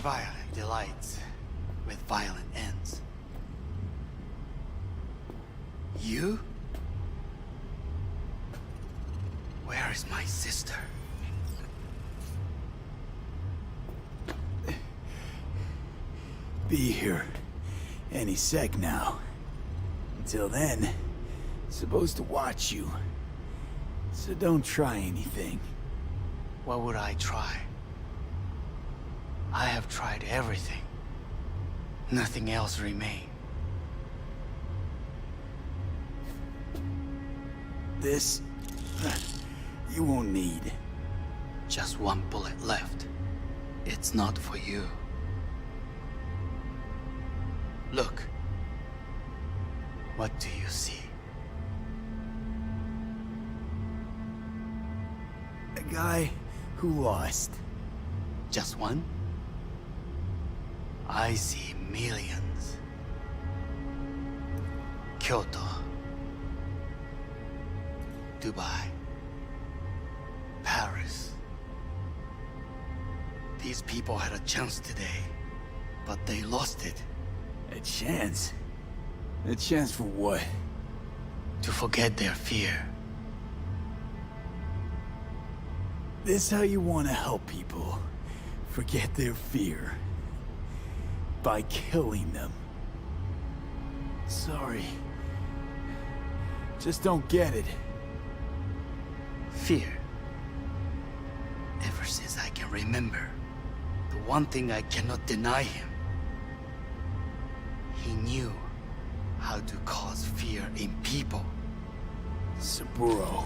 Violent delights with violent ends. You? Where is my sister? Be here any sec now. Until then, supposed to watch you. So don't try anything. What would I try? I have tried everything. Nothing else remains. This, you won't need. Just one bullet left. It's not for you. Look. What do you see? guy who lost. Just one? I see millions. Kyoto. Dubai. Paris. These people had a chance today, but they lost it. A chance? A chance for what? To forget their fear. This how you want to help people forget their fear? By killing them. Sorry. Just don't get it. Fear. Ever since I can remember, the one thing I cannot deny him. He knew how to cause fear in people. Saburo.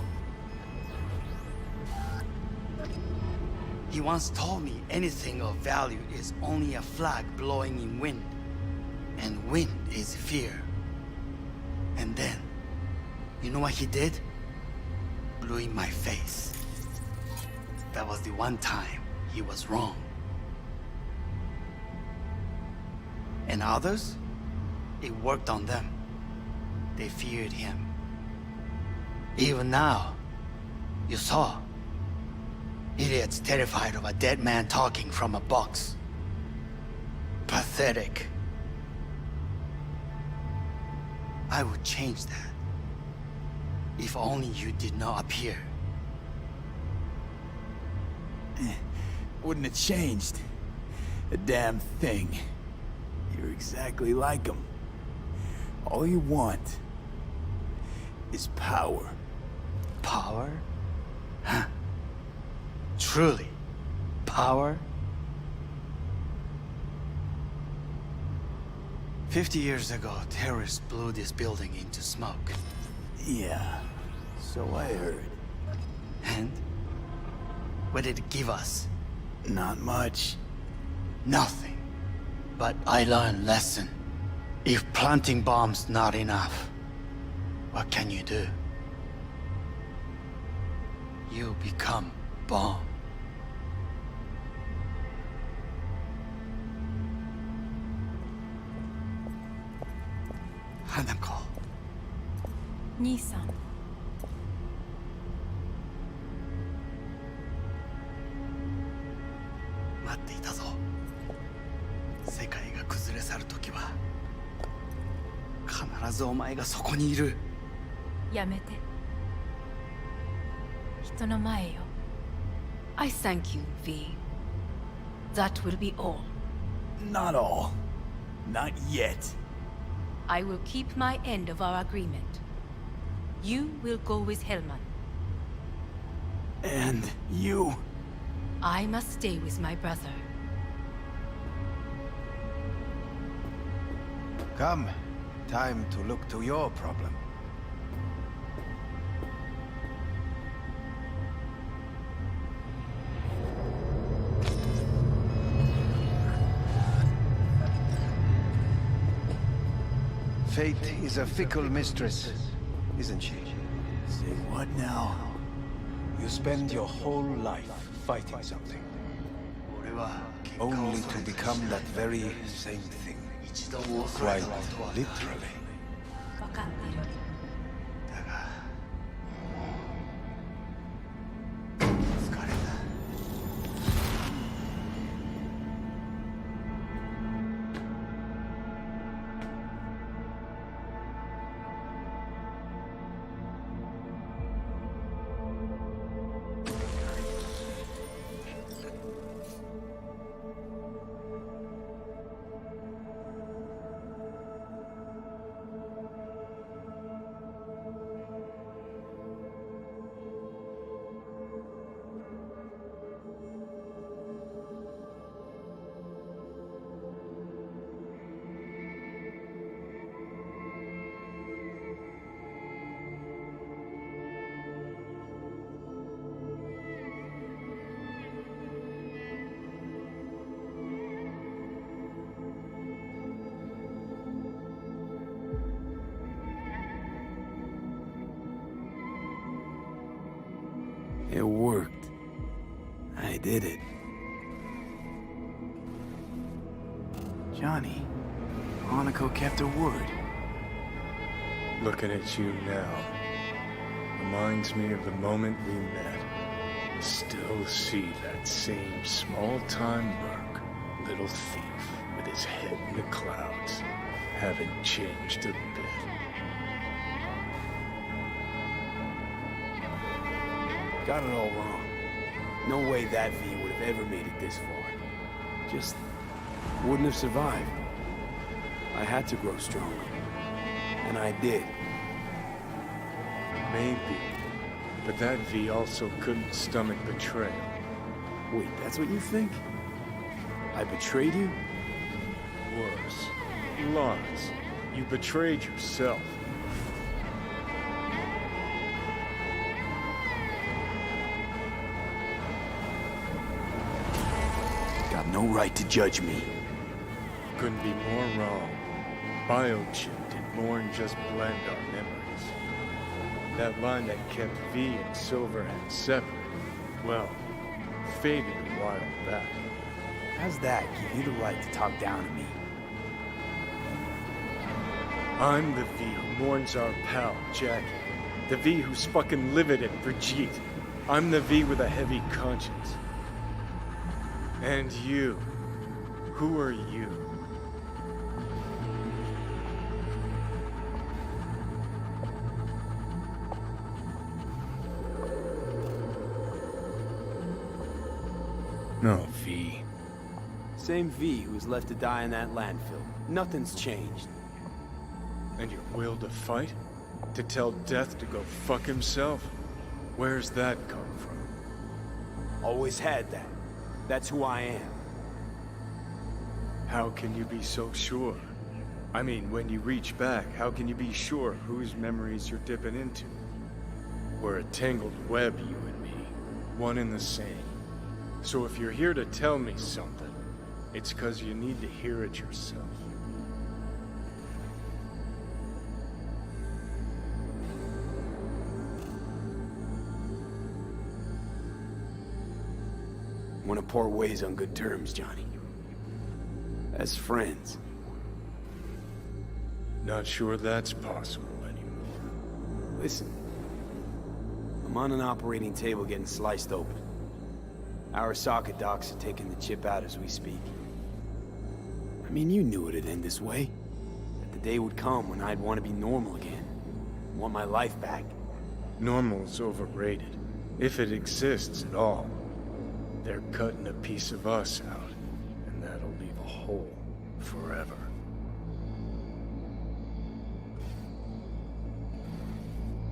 He once told me anything of value is only a flag blowing in wind. And wind is fear. And then, you know what he did? Blew in my face. That was the one time he was wrong. And others? It worked on them. They feared him. Even now, you saw. Idiots terrified of a dead man talking from a box. Pathetic. I would change that. If only you did not appear. Wouldn't have changed a damn thing. You're exactly like him. All you want is power. Power? Huh. Truly, power? 50 years ago, terrorists blew this building into smoke. Yeah, so I heard. And? What did it give us? Not much. Nothing. But I learned lesson. If planting bombs not enough, what can you do? You become bomb. Hanako. 兄さん。待っていたぞ。世界が崩れ去る時は必ずお前がそこにいる。やめて。人の前よ。I thank you, V. That will be all. Not all. Not yet. I will keep my end of our agreement. You will go with Hellman. And you? I must stay with my brother. Come. Time to look to your problem. Fate is a fickle mistress, isn't she? Say what now? You spend your whole life fighting something, only to become that very same thing. Quite literally. 分かっている。It worked. I did it. Johnny, Hanako kept her word. Looking at you now reminds me of the moment we met. I still see that same small-time merc, little thief with his head in the clouds. Haven't changed a bit. Got it all wrong. No way that V would have ever made it this far. Just wouldn't have survived. I had to grow stronger. And I did. Maybe. But that V also couldn't stomach betrayal. Wait, that's what you think? I betrayed you? Worse. Lies. You betrayed yourself. Got no right to judge me. Couldn't be more wrong. Biochip did more than just blend our memories. That line that kept V and Silverhand separate, well, faded a while back. How's that give you the right to talk down to me? I'm the V who mourns our pal, Jackie. The V who's fucking livid at Brigitte. I'm the V with a heavy conscience. And you. Who are you? No, V. Same V who was left to die in that landfill. Nothing's changed. And your will to fight? To tell Death to go fuck himself? Where's that come from? Always had that. That's who I am. How can you be so sure? I mean, when you reach back, how can you be sure whose memories you're dipping into? We're a tangled web, you and me. One and the same. So if you're here to tell me something, it's 'cause you need to hear it yourself. Want to part ways on good terms, Johnny. As friends. Not sure that's possible anymore. Listen. I'm on an operating table getting sliced open. Arasaka docs are taking the chip out as we speak. I mean, you knew it'd end this way. That the day would come when I'd want to be normal again. Want my life back. Normal's overrated. If it exists at all. They're cutting a piece of us out, and that'll leave a hole forever.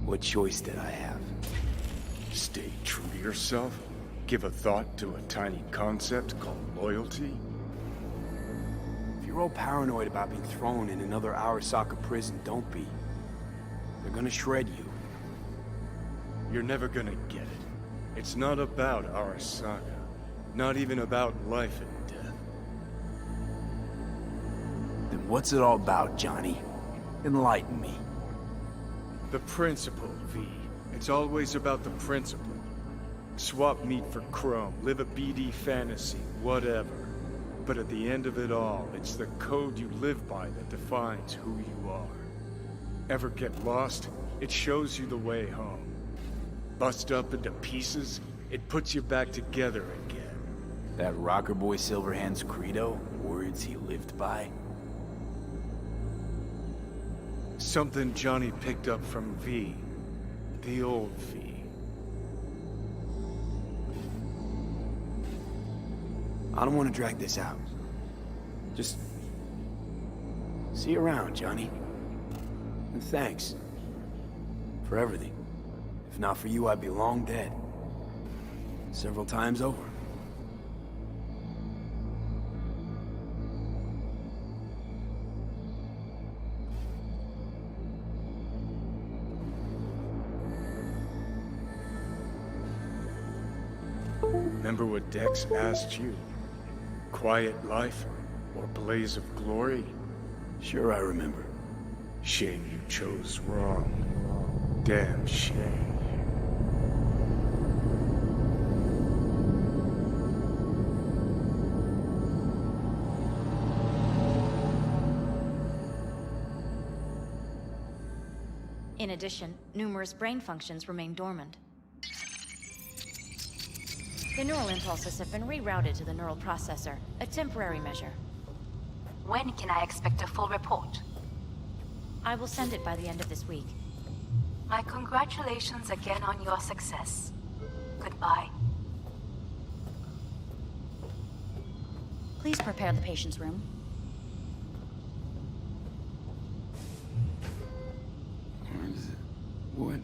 What choice did I have? Stay true to yourself? Give a thought to a tiny concept called loyalty? If you're all paranoid about being thrown in another Arasaka prison, don't be. They're gonna shred you. You're never gonna get it. It's not about Arasaka. Not even about life and death. Then what's it all about, Johnny? Enlighten me. The principle, V. It's always about the principle. Swap meat for chrome, live a BD fantasy, whatever. But at the end of it all, it's the code you live by that defines who you are. Ever get lost? It shows you the way home. Bust up into pieces, it puts you back together again. That rocker boy Silverhand's credo? Words he lived by? Something Johnny picked up from V. The old V. I don't want to drag this out. Just... see you around, Johnny. And thanks. For everything. If not for you, I'd be long dead. Several times over. Remember what Dex asked you? Quiet life or blaze of glory? Sure I remember. Shame you chose wrong. Damn shame. In addition, numerous brain functions remain dormant. The neural impulses have been rerouted to the neural processor, a temporary measure. When can I expect a full report? I will send it by the end of this week. My congratulations again on your success. Goodbye. Please prepare the patient's room. What?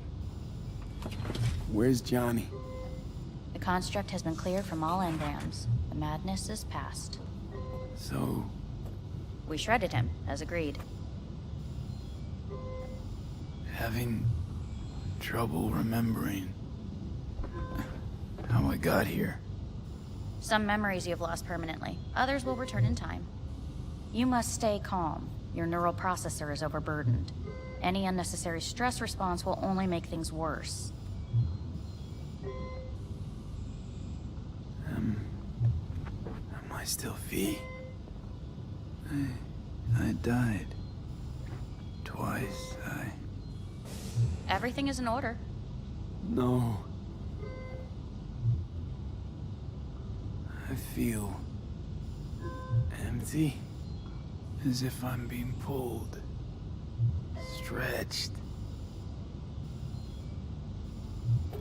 Where's Johnny? The construct has been cleared from all engrams. The madness is past. So... We shredded him, as agreed. Having trouble remembering how I got here. Some memories you have lost permanently. Others will return in time. You must stay calm. Your neural processor is overburdened. Any unnecessary stress response will only make things worse. Am I still V? I died. Twice, Everything is in order. No. I feel... empty. As if I'm being pulled. Stretched.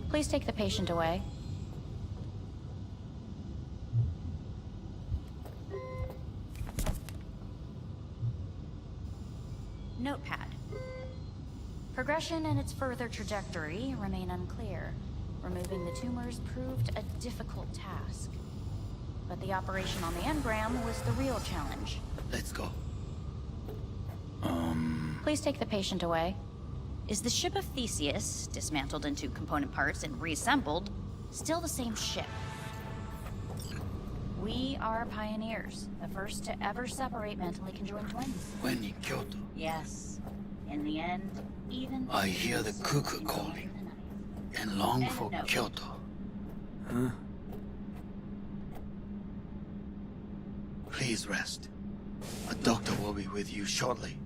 Please take the patient away. Notepad. Progression and its further trajectory remain unclear. Removing the tumors proved a difficult task. But the operation on the engram was the real challenge. Let's go. Please take the patient away. Is the ship of Theseus, dismantled into component parts and reassembled, still the same ship? We are pioneers, the first to ever separate mentally conjoined twins. When in Kyoto, Yes. In the end, even... I hear the cuckoo calling and long for Kyoto. Huh? Please rest. A doctor will be with you shortly.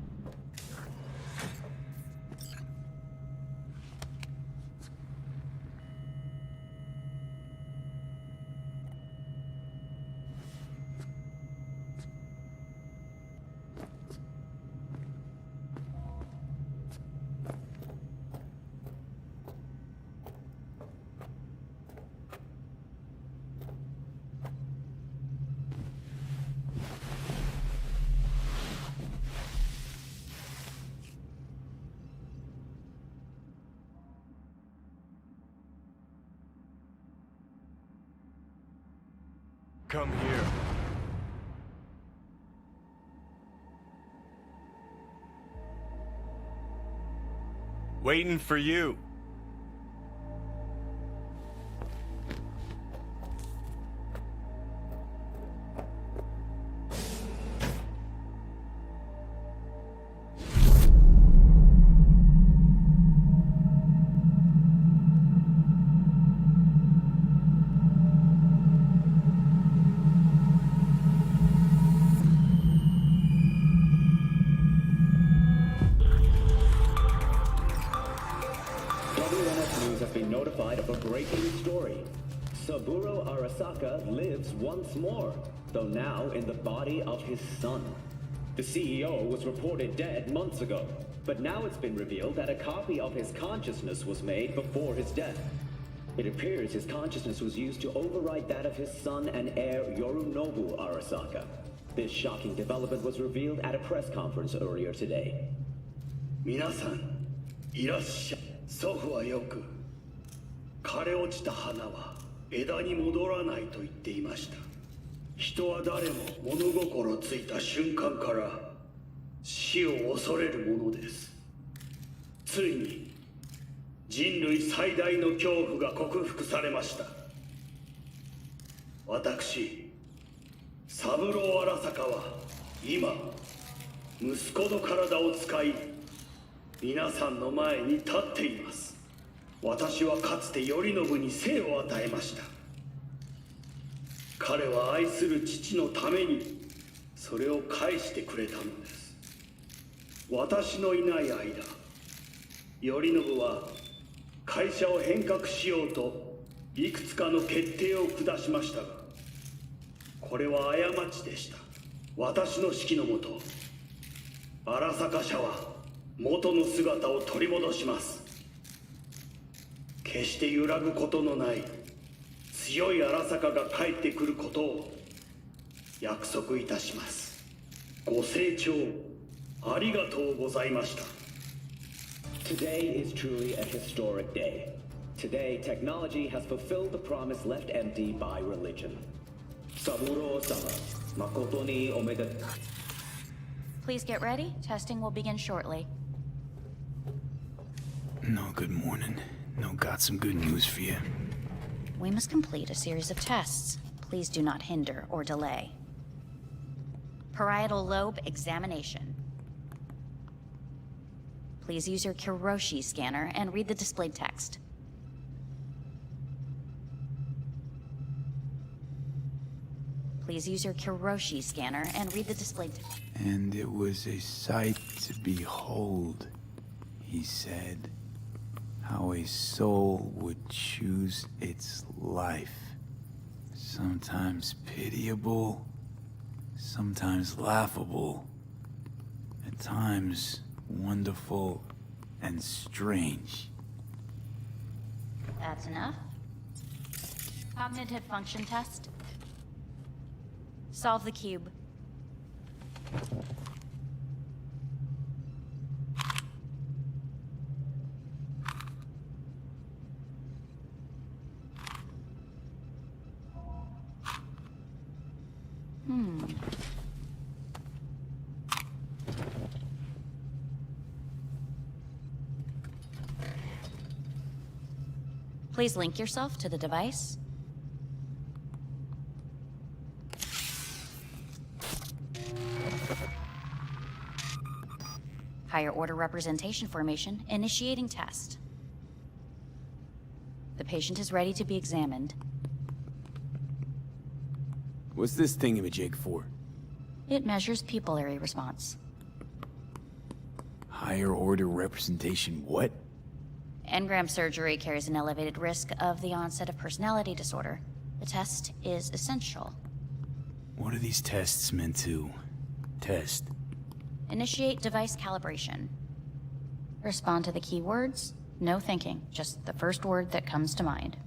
Come here. Waiting for you. Saburo Arasaka lives once more, though now in the body of his son. The CEO was reported dead months ago, but now it's been revealed that a copy of his consciousness was made before his death. It appears his consciousness was used to override that of his son and heir Yorinobu Arasaka. This shocking development was revealed at a press conference earlier today. 皆さん、いらっしゃい。祖父はよく、枯れ落ちた花は枝に戻らないと言っていました。人は誰も物心ついた瞬間から死を恐れるものです。ついに人類最大の恐怖が克服されました。私、三郎荒坂は今、息子の体を使い、皆さんの前に立っています。私はかつて頼信に生を与えました。彼は愛する父のためにそれを返してくれたのです。私のいない間、頼信は会社を変革しようといくつかの決定を下しましたが、これは過ちでした。私の指揮のもと、荒坂社は元の姿を取り戻します。決して揺らぐことのない強い荒坂が帰ってくることを約束いたします。ご清聴ありがとうございました。Today is truly a historic day. Today, technology has fulfilled the promise left empty by religion. Saburo-sama, makoto ni omedetou. Please get ready. Testing will begin shortly. No, good morning. No, got some good news for you. We must complete a series of tests. Please do not hinder or delay. Parietal lobe examination. Please use your Kiroshi scanner and read the displayed text. Please use your Kiroshi scanner and read the displayed text. And it was a sight to behold, he said, how a soul would choose its life. Sometimes pitiable, sometimes laughable, at times wonderful and strange. That's enough. Cognitive function test. Solve the cube. Please link yourself to the device. Higher order representation formation, initiating test. The patient is ready to be examined. What's this thingamajig for? It measures pupillary response. Higher order representation what? Engram surgery carries an elevated risk of the onset of personality disorder. The test is essential. What are these tests meant to test? Initiate device calibration. Respond to the keywords. No thinking, just the first word that comes to mind.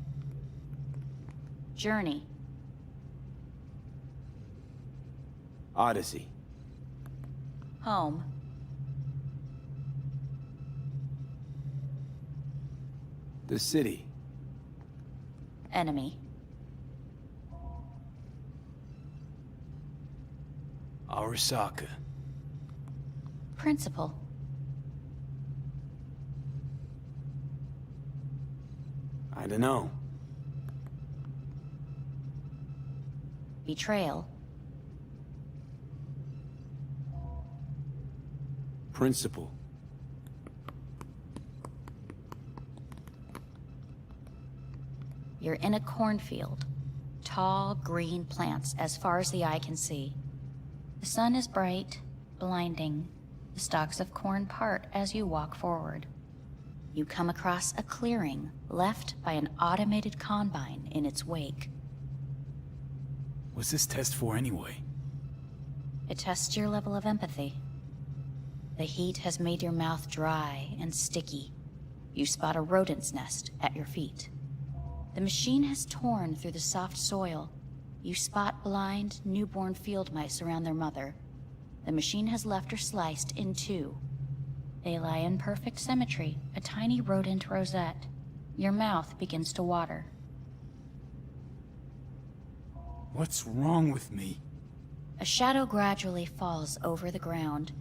Journey. Odyssey. Home. The city. Enemy. Arasaka. Principal. I don't know. Betrayal. Principal. You're in a cornfield. Tall, green plants as far as the eye can see. The sun is bright, blinding. The stalks of corn part as you walk forward. You come across a clearing left by an automated combine in its wake. What's this test for anyway? It tests your level of empathy. The heat has made your mouth dry and sticky. You spot a rodent's nest at your feet. The machine has torn through the soft soil. You spot blind, newborn field mice around their mother. The machine has left her sliced in two. They lie in perfect symmetry, a tiny rodent rosette. Your mouth begins to water. What's wrong with me? A shadow gradually falls over the ground.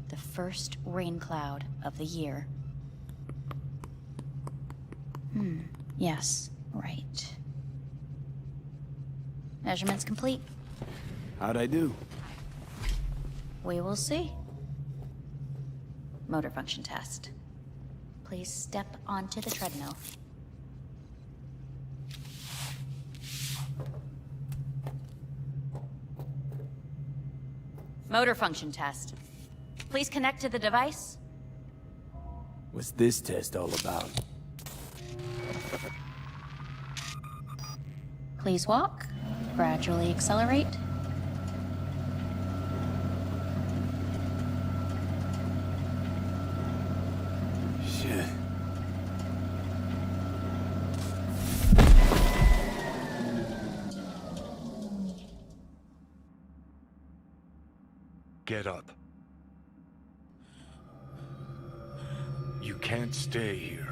The first rain cloud of the year. Yes, right. Measurements complete. How'd I do? We will see. Motor function test. Please step onto the treadmill. Motor function test. Please connect to the device. What's this test all about? Please walk. Gradually accelerate. Shit. Get up. You can't stay here.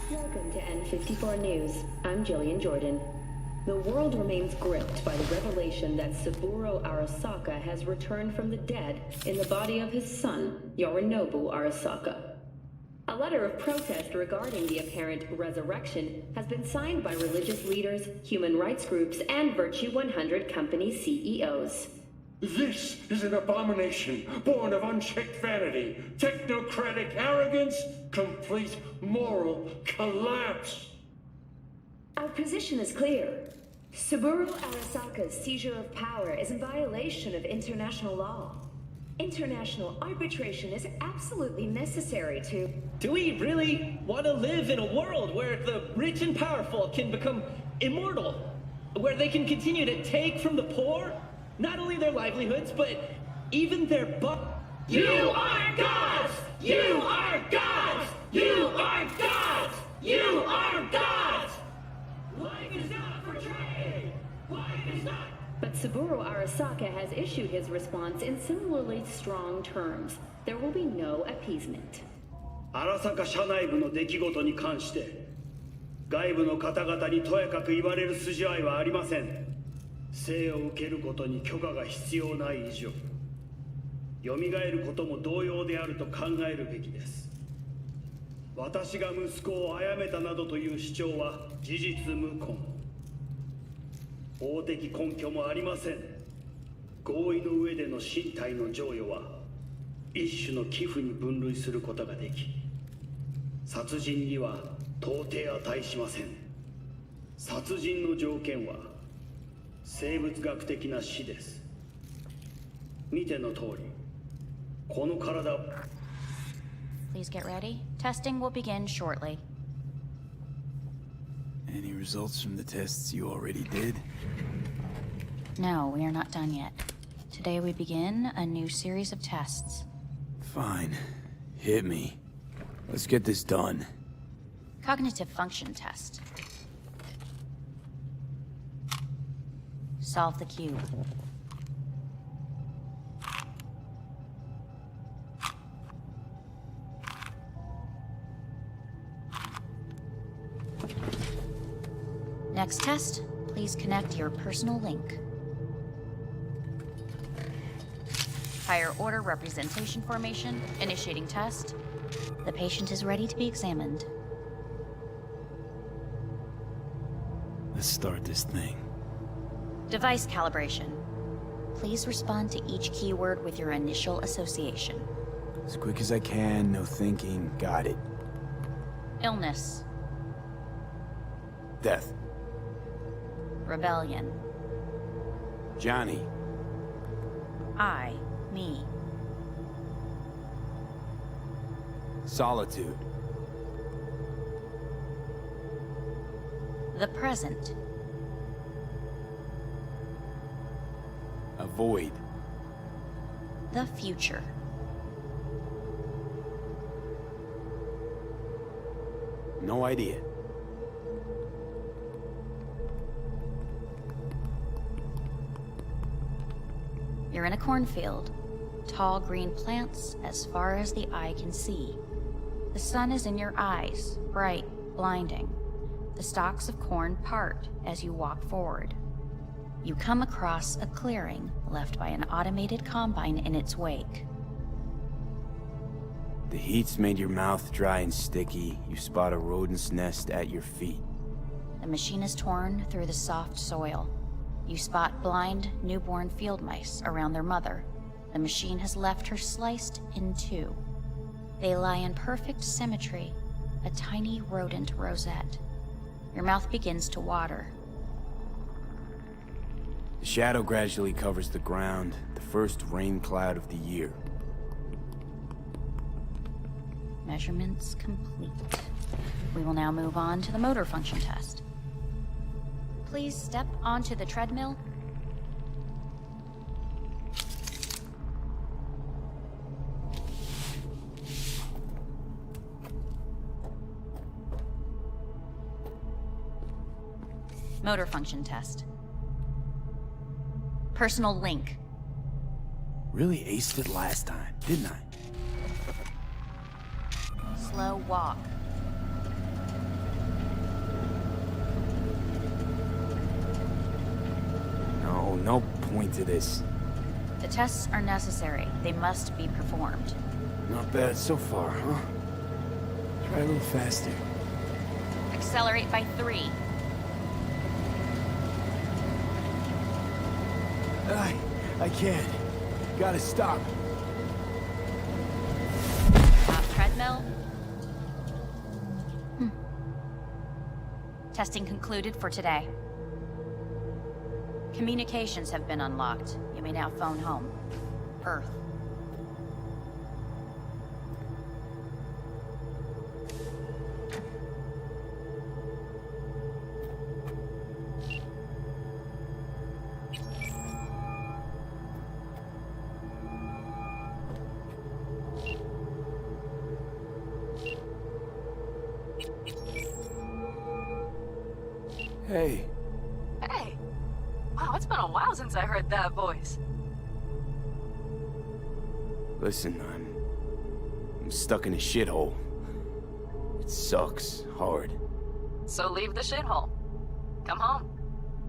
Welcome to N54 News. I'm Jillian Jordan. The world remains gripped by the revelation that Saburo Arasaka has returned from the dead in the body of his son, Yorinobu Arasaka. A letter of protest regarding the apparent resurrection has been signed by religious leaders, human rights groups, and Virtue 100 company CEOs. This is an abomination born of unchecked vanity, technocratic arrogance, complete moral collapse. Our position is clear. Saburo Arasaka's seizure of power is in violation of international law. International arbitration is absolutely necessary to... Do we really want to live in a world where the rich and powerful can become immortal? Where they can continue to take from the poor? Not only their livelihoods, but even their You are gods! You are gods! You are gods! You are gods! Life is not for trade! Life is not... But Saburo Arasaka has issued his response in similarly strong terms. There will be no appeasement. 荒坂社内部の出来事に関して外部の方々にとやかく言われる筋合いはありません。生を受けることに許可が必要ない以上、蘇ることも同様であると考えるべきです。私が息子を殺めたなどという主張は事実無根。法的根拠もありません。合意の上での身体の贈与は一種の寄付に分類することができ、殺人には到底値しません。殺人の条件は生物学的な死です。見ての通り、この体を。 Please get ready. Testing will begin shortly. Any results from the tests you already did? No, we are not done yet. Today we begin a new series of tests. Fine. Hit me. Let's get this done. Cognitive function test. Solve the cube. Next test, please connect your personal link. Higher order representation formation, initiating test. The patient is ready to be examined. Let's start this thing. Device calibration. Please respond to each keyword with your initial association. As quick as I can, no thinking. Got it. Illness. Death. Rebellion. Johnny. I, me. Solitude. The present. Avoid. The future. No idea. You're in a cornfield. Tall green plants as far as the eye can see. The sun is in your eyes, bright, blinding. The stalks of corn part as you walk forward. You come across a clearing left by an automated combine in its wake. The heat's made your mouth dry and sticky. You spot a rodent's nest at your feet. The machine is torn through the soft soil. You spot blind, newborn field mice around their mother. The machine has left her sliced in two. They lie in perfect symmetry, a tiny rodent rosette. Your mouth begins to water. The shadow gradually covers the ground, the first rain cloud of the year. Measurements complete. We will now move on to the motor function test. Please step onto the treadmill. Motor function test. Personal link. Really aced it last time, didn't I? Slow walk. No point to this. The tests are necessary. They must be performed. Not bad so far, huh? Try a little faster. Accelerate by 3. I can't. Gotta stop. Stop treadmill. Testing concluded for today. Communications have been unlocked. You may now phone home. Earth. Hey. Hey. Wow, it's been a while since I heard that voice. Listen, I'm stuck in a shithole. It sucks hard. So leave the shithole. Come home.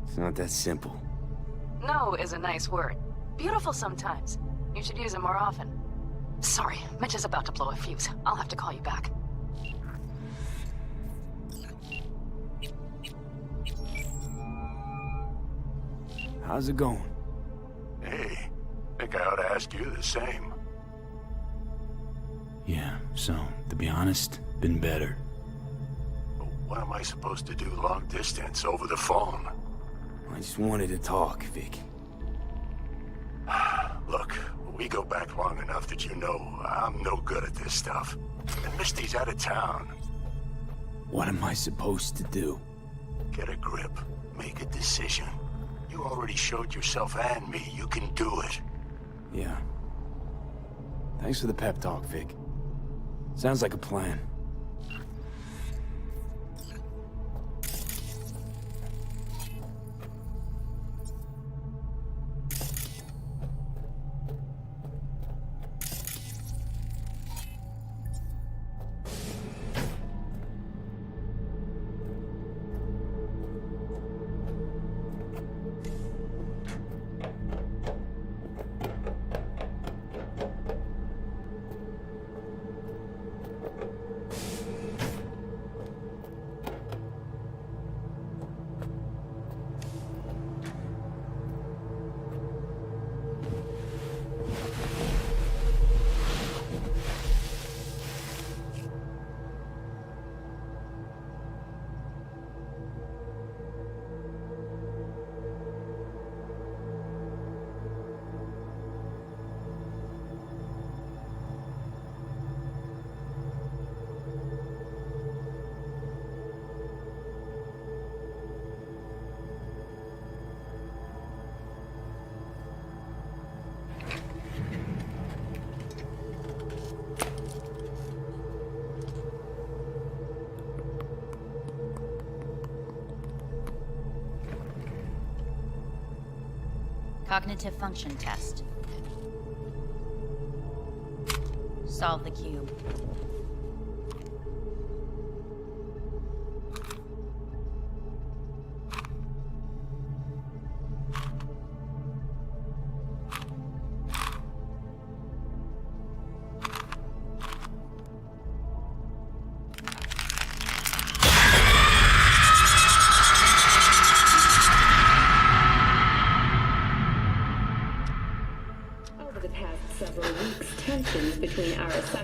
It's not that simple. No is a nice word. Beautiful sometimes. You should use it more often. Sorry, Mitch is about to blow a fuse. I'll have to call you back. How's it going? Hey, think I ought to ask you the same. Yeah, so, to be honest, been better. What am I supposed to do long distance over the phone? I just wanted to talk, Vic. Look, we go back long enough that you know I'm no good at this stuff. And Misty's out of town. What am I supposed to do? Get a grip. Make a decision. You already showed yourself and me you can do it. Yeah. Thanks for the pep talk, Vic. Sounds like a plan. Cognitive function test. Solve the cube.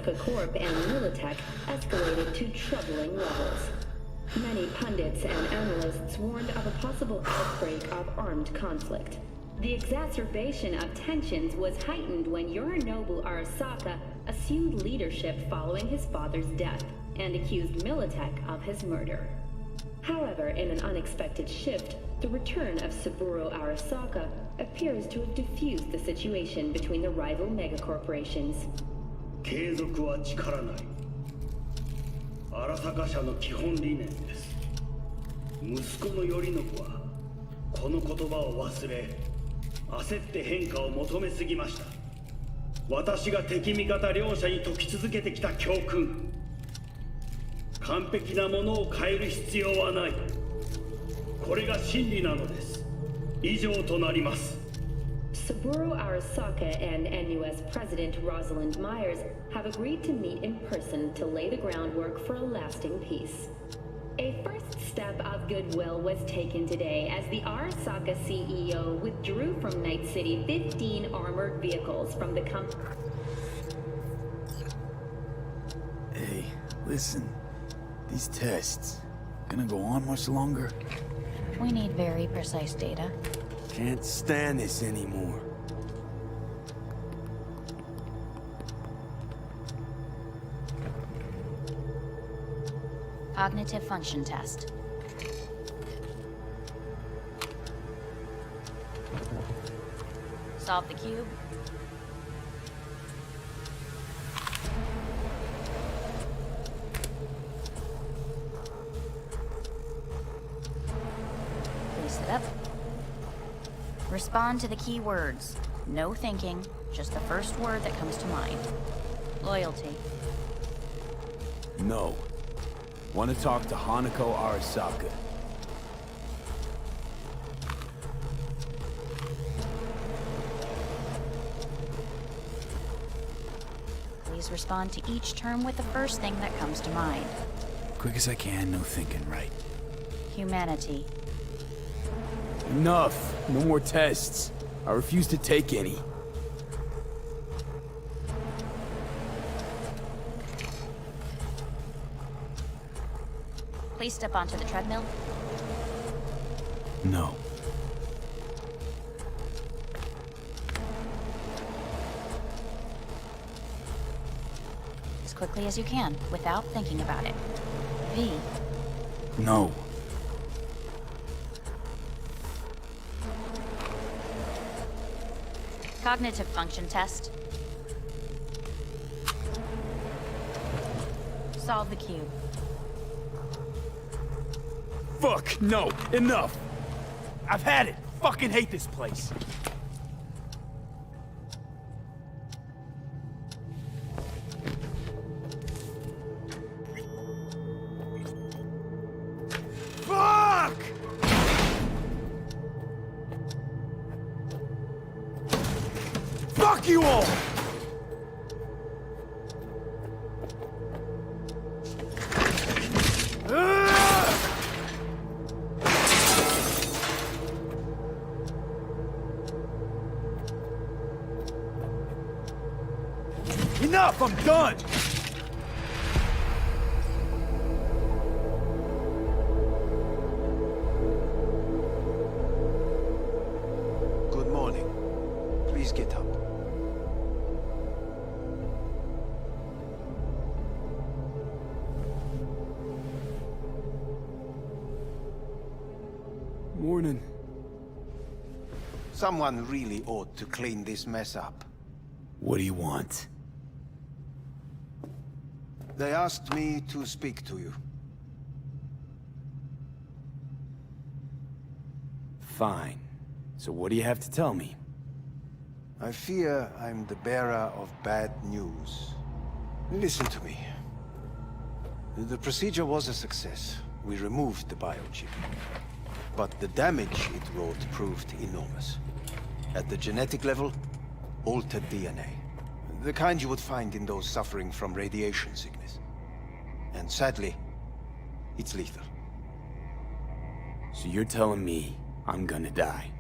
Arasaka Corp and Militech escalated to troubling levels. Many pundits and analysts warned of a possible outbreak of armed conflict. The exacerbation of tensions was heightened when Yorinobu Arasaka assumed leadership following his father's death and accused Militech of his murder. However, in an unexpected shift, the return of Saburo Arasaka appears to have diffused the situation between the rival megacorporations. 継続は力なり。荒坂社の基本理念です。息子の頼信はこの言葉を忘れ、焦って変化を求めすぎました。私が敵味方両者に説き続けてきた教訓。完璧なものを変える必要はない。これが真理なのです。以上となります。Saburo Arasaka and NUS President Rosalind Myers have agreed to meet in person to lay the groundwork for a lasting peace. A first step of goodwill was taken today as the Arasaka CEO withdrew from Night City 15 armored vehicles from the company. Hey, listen. These tests, gonna go on much longer? We need very precise data. Can't stand this anymore. Cognitive function test. Solve the cube. Place it up. Respond to the key words. No thinking, just the first word that comes to mind. Loyalty. No. Want to talk to Hanako Arasaka. Please respond to each term with the first thing that comes to mind. Quick as I can, no thinking, right? Humanity. Enough! No more tests. I refuse to take any. Please step onto the treadmill. No. As quickly as you can, without thinking about it. V. No. Cognitive function test. Solve the cube. Fuck, no, enough! I've had it! Fucking hate this place! Fuck! Fuck you all! Enough! I'm done! Good morning. Please get up. Morning. Someone really ought to clean this mess up. What do you want? They asked me to speak to you. Fine. So what do you have to tell me? I fear I'm the bearer of bad news. Listen to me. The procedure was a success. We removed the biochip. But the damage it wrought proved enormous. At the genetic level, altered DNA. The kind you would find in those suffering from radiation sickness. And sadly, it's lethal. So you're telling me I'm gonna die?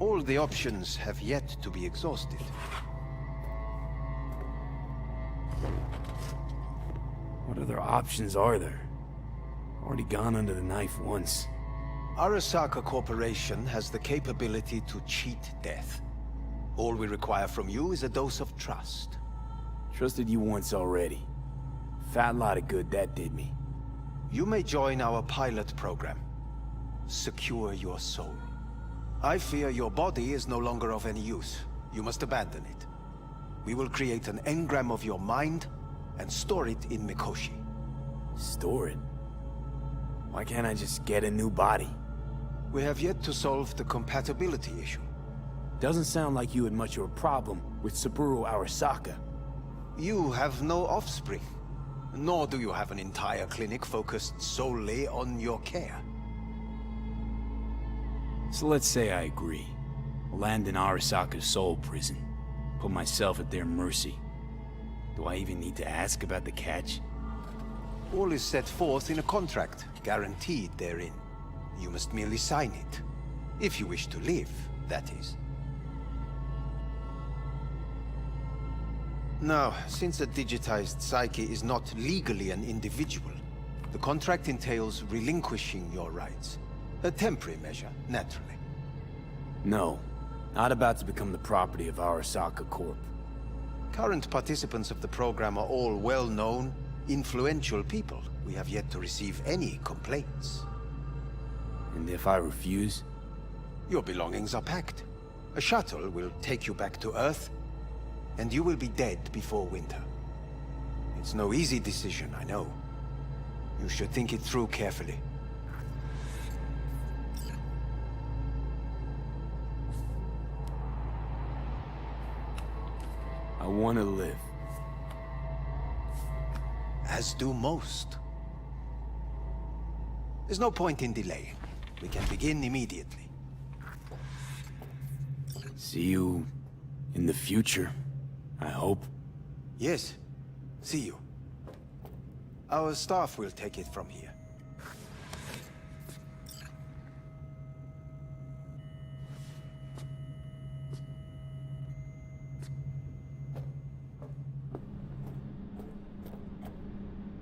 All the options have yet to be exhausted. What other options are there? Already gone under the knife once. Arasaka Corporation has the capability to cheat death. All we require from you is a dose of trust. Trusted you once already. Fat lot of good that did me. You may join our pilot program. Secure your soul. I fear your body is no longer of any use. You must abandon it. We will create an engram of your mind and store it in Mikoshi. Store it? Why can't I just get a new body? We have yet to solve the compatibility issue. Doesn't sound like you had much of a problem with Saburo Arasaka. You have no offspring, nor do you have an entire clinic focused solely on your care. So let's say I agree. Land in Arasaka's soul prison. Put myself at their mercy. Do I even need to ask about the catch? All is set forth in a contract, guaranteed therein. You must merely sign it. If you wish to live, that is. Now, since a digitized psyche is not legally an individual, the contract entails relinquishing your rights. A temporary measure, naturally. No. Not about to become the property of Arasaka Corp. Current participants of the program are all well-known, influential people. We have yet to receive any complaints. And if I refuse? Your belongings are packed. A shuttle will take you back to Earth, and you will be dead before winter. It's no easy decision, I know. You should think it through carefully. I want to live. As do most. There's no point in delaying. We can begin immediately. See you in the future, I hope. Yes. See you. Our staff will take it from here.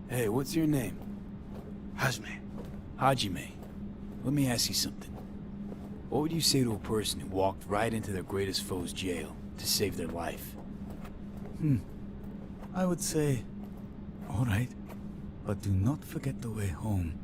Hey, what's your name? Hajime. Hajime. Let me ask you something. What would you say to a person who walked right into their greatest foe's jail to save their life? I would say, all right, but do not forget the way home.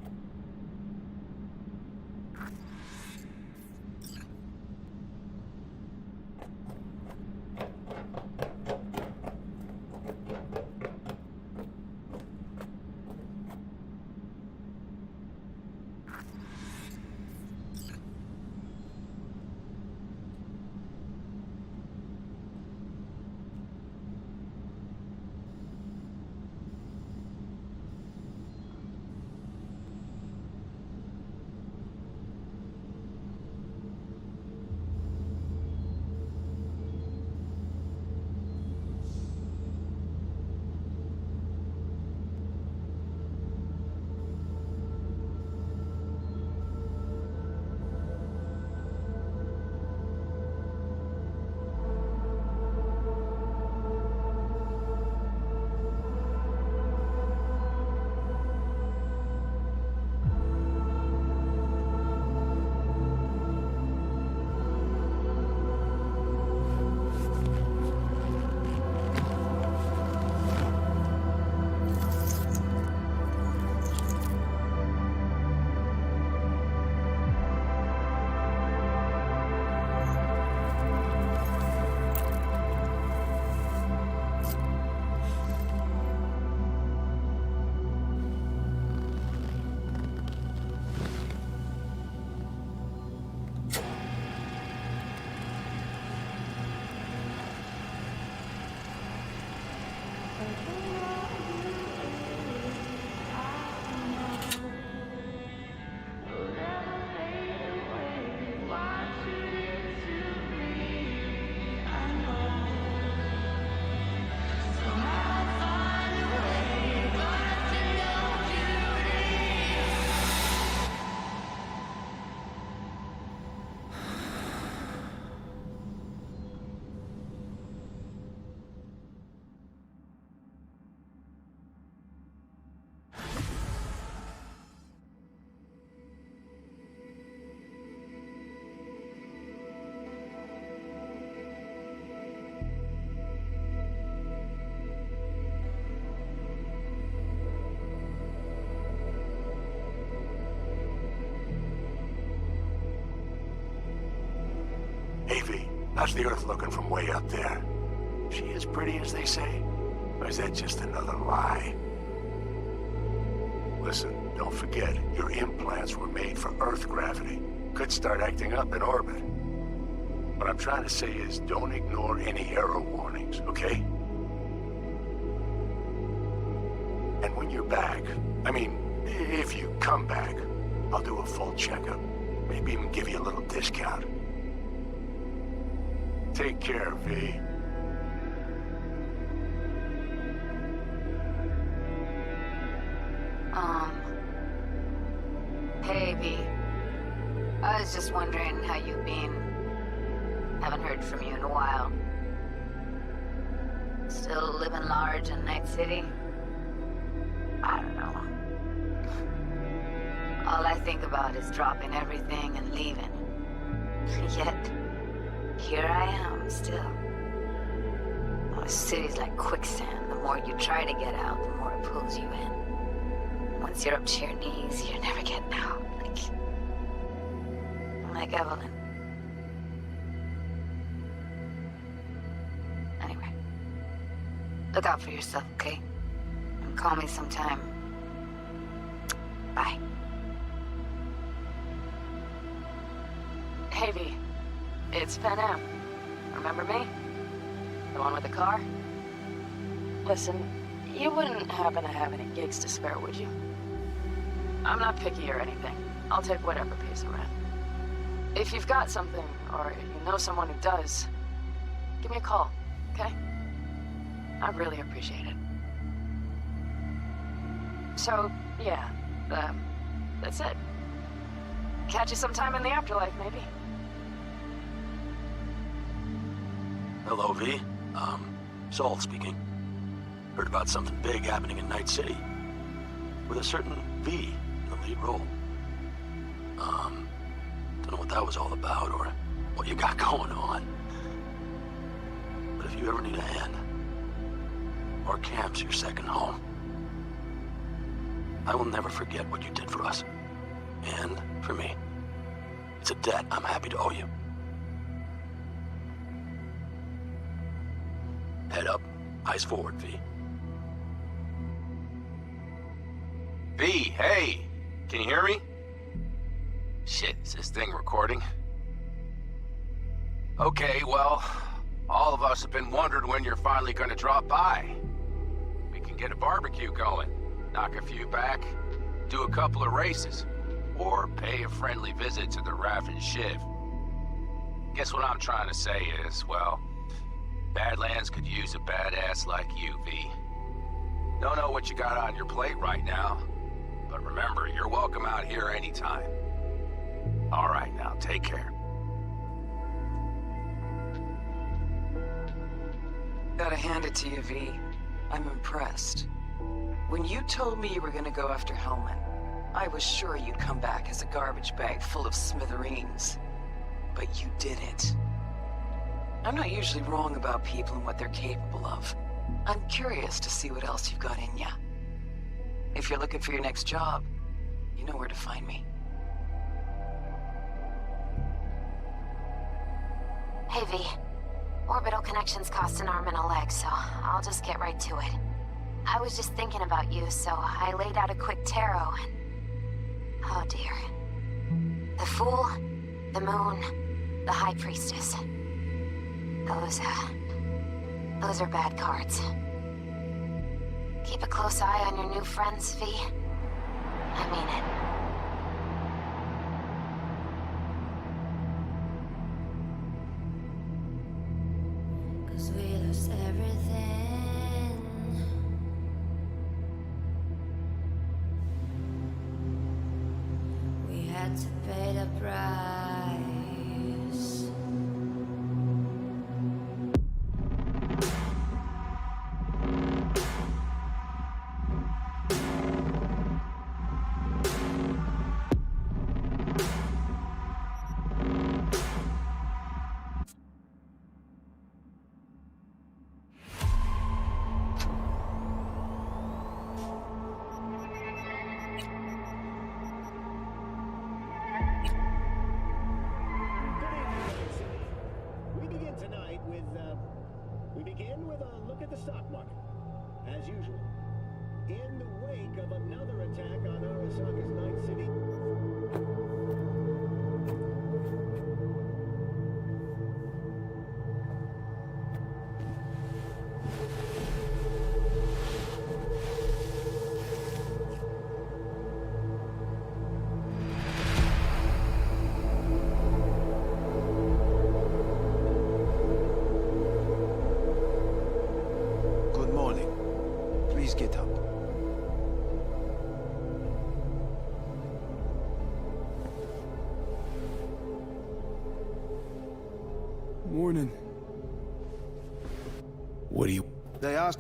Hey, V, how's the Earth looking from way up there? She as pretty as they say? Or is that just another lie? Listen, don't forget, your implants were made for Earth gravity. Could start acting up in orbit. What I'm trying to say is, don't ignore any error warnings, okay? And when you're back, I mean, if you come back, I'll do a full checkup. Maybe even give you a little discount. Take care, V. Hey, V. I was just wondering how you've been. Haven't heard from you in a while. Still living large in Night City? I don't know. All I think about is dropping everything and leaving. Yet, here I am, still. Oh, city's like quicksand. The more you try to get out, the more it pulls you in. Once you're up to your knees, you're never getting out. Like Evelyn. Anyway. Look out for yourself, okay? And call me sometime. Bye. Hey, V. It's Pan Am. Remember me? The one with the car? Listen, you wouldn't happen to have any gigs to spare, would you? I'm not picky or anything. I'll take whatever pays the rent. If you've got something, or you know someone who does, give me a call, okay? I'd really appreciate it. So, yeah, that's it. Catch you sometime in the afterlife, maybe. Hello, V. Saul speaking. Heard about something big happening in Night City. With a certain V in the lead role. Don't know what that was all about, or what you got going on. But if you ever need a hand, or camp's your second home, I will never forget what you did for us. And for me. It's a debt I'm happy to owe you. Head up, eyes forward, V. V, hey! Can you hear me? Shit, is this thing recording? Okay, well, all of us have been wondering when you're finally gonna drop by. We can get a barbecue going, knock a few back, do a couple of races, or pay a friendly visit to the Raff and Shiv. Guess what I'm trying to say is, well, Badlands could use a badass like you, V. Don't know what you got on your plate right now, but remember, you're welcome out here anytime. All right, now, take care. Gotta hand it to you, V. I'm impressed. When you told me you were gonna go after Hellman, I was sure you'd come back as a garbage bag full of smithereens. But you didn't. I'm not usually wrong about people and what they're capable of. I'm curious to see what else you've got in ya. If you're looking for your next job, you know where to find me. Hey, V. Orbital connections cost an arm and a leg, so I'll just get right to it. I was just thinking about you, so I laid out a quick tarot and... oh dear. The Fool, the Moon, the High Priestess. Those are bad cards. Keep a close eye on your new friends, V. I mean it. We lost everything. We had to pay the price. the stock market, as usual. In the wake of another attack on Arasaka's Night City. Good morning. Please get up. Morning. What do you... They asked...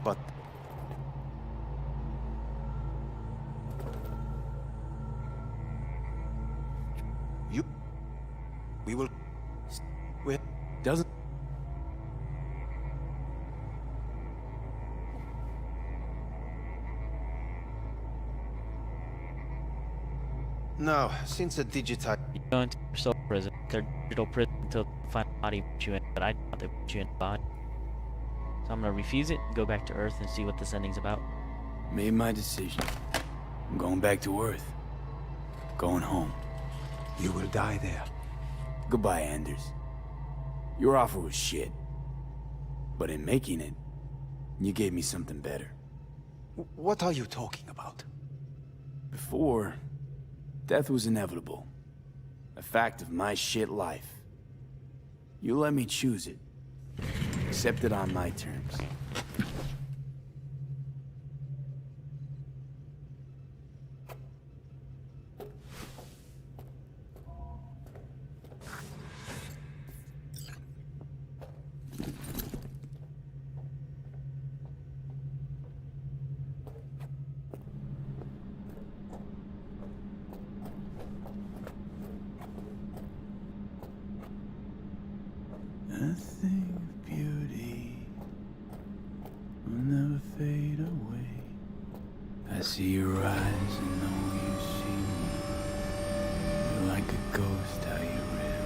But... You... We will... We... Doesn't... No, since the digitized... You go into your soul prison, their digital prison until they find a body to put you in, but I doubt they put you in a body. So I'm gonna refuse it, go back to Earth and see what this ending's about. Made my decision. I'm going back to Earth. Going home. You will die there. Goodbye, Anders. Your offer was shit. But in making it, you gave me something better. What are you talking about? Before, death was inevitable. A fact of my shit life. You let me choose it. Accept it on my terms. Nothing of beauty will never fade away. I see your eyes and know you see me. You're like a ghost out here everywhere.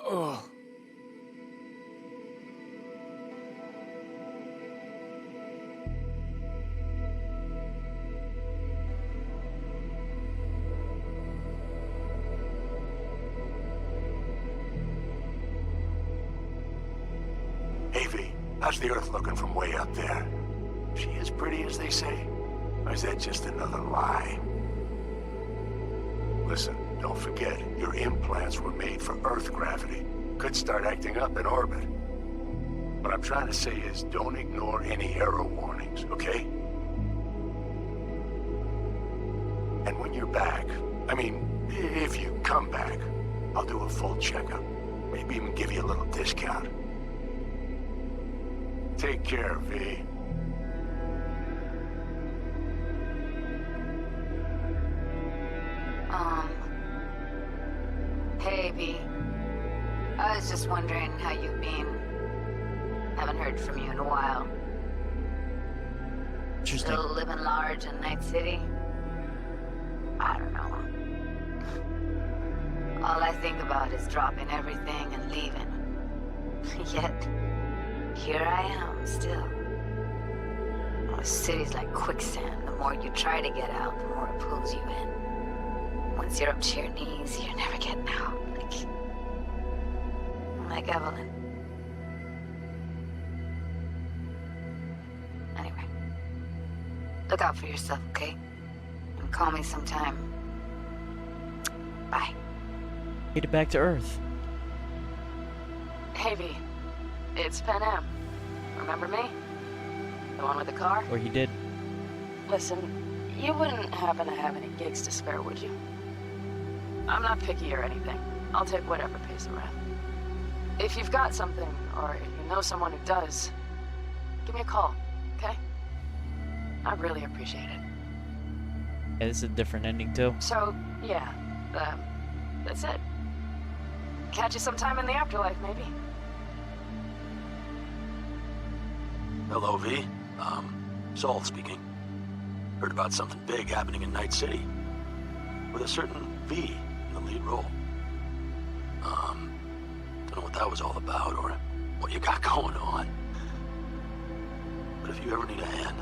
Ugh. Hey, V, how's the Earth looking from way up there? She as pretty as they say? Or is that just another lie? Listen, don't forget, your implants were made for Earth gravity. Could start acting up in orbit. What I'm trying to say is, don't ignore any error warnings, okay? And when you're back, I mean, if you come back, I'll do a full checkup. Maybe even give you a little discount. Take care, V. Hey, V. I was just wondering how you've been. Haven't heard from you in a while. Interesting. Still living large in Night City? I don't know. All I think about is dropping everything and leaving. Yet, here I am still. The city's like quicksand. The more you try to get out, the more it pulls you in. Once you're up to your knees, you're never getting out. Like Evelyn. Anyway, look out for yourself, okay? And call me sometime. Bye. Made it back to Earth. Hey, V. It's Pan Am. Remember me? The one with the car? Or he did. Listen, you wouldn't happen to have any gigs to spare, would you? I'm not picky or anything. I'll take whatever pays the rent. If you've got something, or you know someone who does, give me a call, okay? I'd really appreciate it. Yeah, this is a different ending too. So, yeah, that's it. Catch you sometime in the afterlife, maybe. Hello, V. Saul speaking. Heard about something big happening in Night City. With a certain V in the lead role. Don't know what that was all about, or what you got going on. But if you ever need a hand,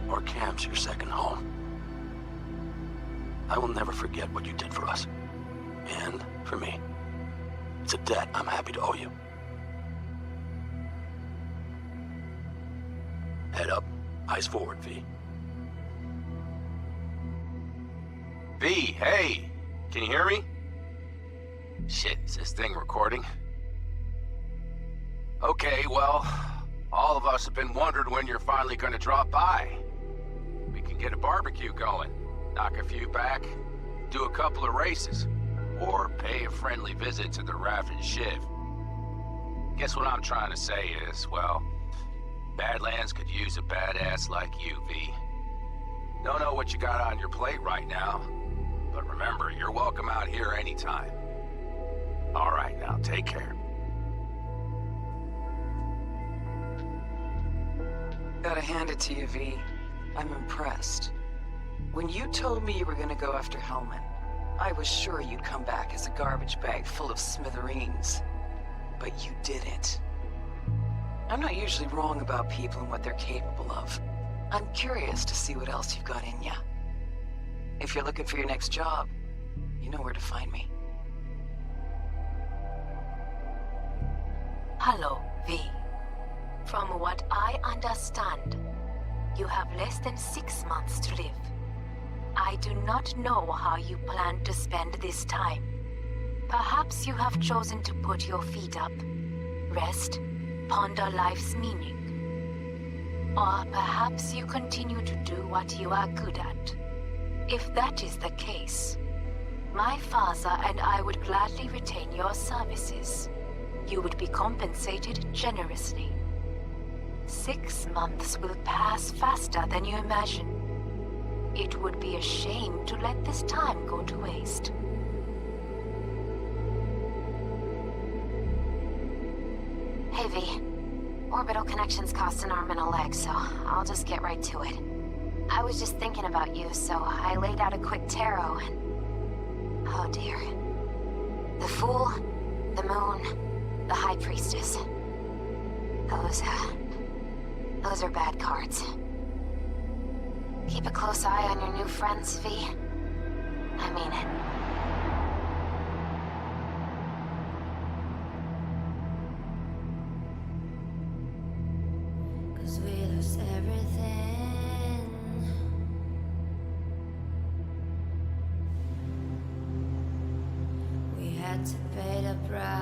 our camp's your second home. I will never forget what you did for us. And for me. It's a debt I'm happy to owe you. Head up, eyes forward, V. V, hey! Can you hear me? Shit, is this thing recording? Okay, well, all of us have been wondering when you're finally gonna drop by. We can get a barbecue going, knock a few back, do a couple of races, or pay a friendly visit to the Raft and Shiv. Guess what I'm trying to say is, well, Badlands could use a badass like you, V. Don't know what you got on your plate right now, but remember, you're welcome out here anytime. All right, now take care. Gotta hand it to you, V. I'm impressed. When you told me you were gonna go after Hellman, I was sure you'd come back as a garbage bag full of smithereens. But you didn't. I'm not usually wrong about people and what they're capable of. I'm curious to see what else you've got in ya. If you're looking for your next job, you know where to find me. Hello, V. From what I understand, you have less than 6 months to live. I do not know how you plan to spend this time. Perhaps you have chosen to put your feet up, rest, ponder life's meaning. Or perhaps you continue to do what you are good at. If that is the case, my father and I would gladly retain your services. You would be compensated generously. 6 months will pass faster than you imagine. It would be a shame to let this time go to waste. Hey, V. Orbital connections cost an arm and a leg, so I'll just get right to it. I was just thinking about you, so I laid out a quick tarot and... oh dear. The Fool, the Moon, the High Priestess. Those are bad cards. Keep a close eye on your new friends, V. I mean it. Cause we lost everything. We had to pay the price.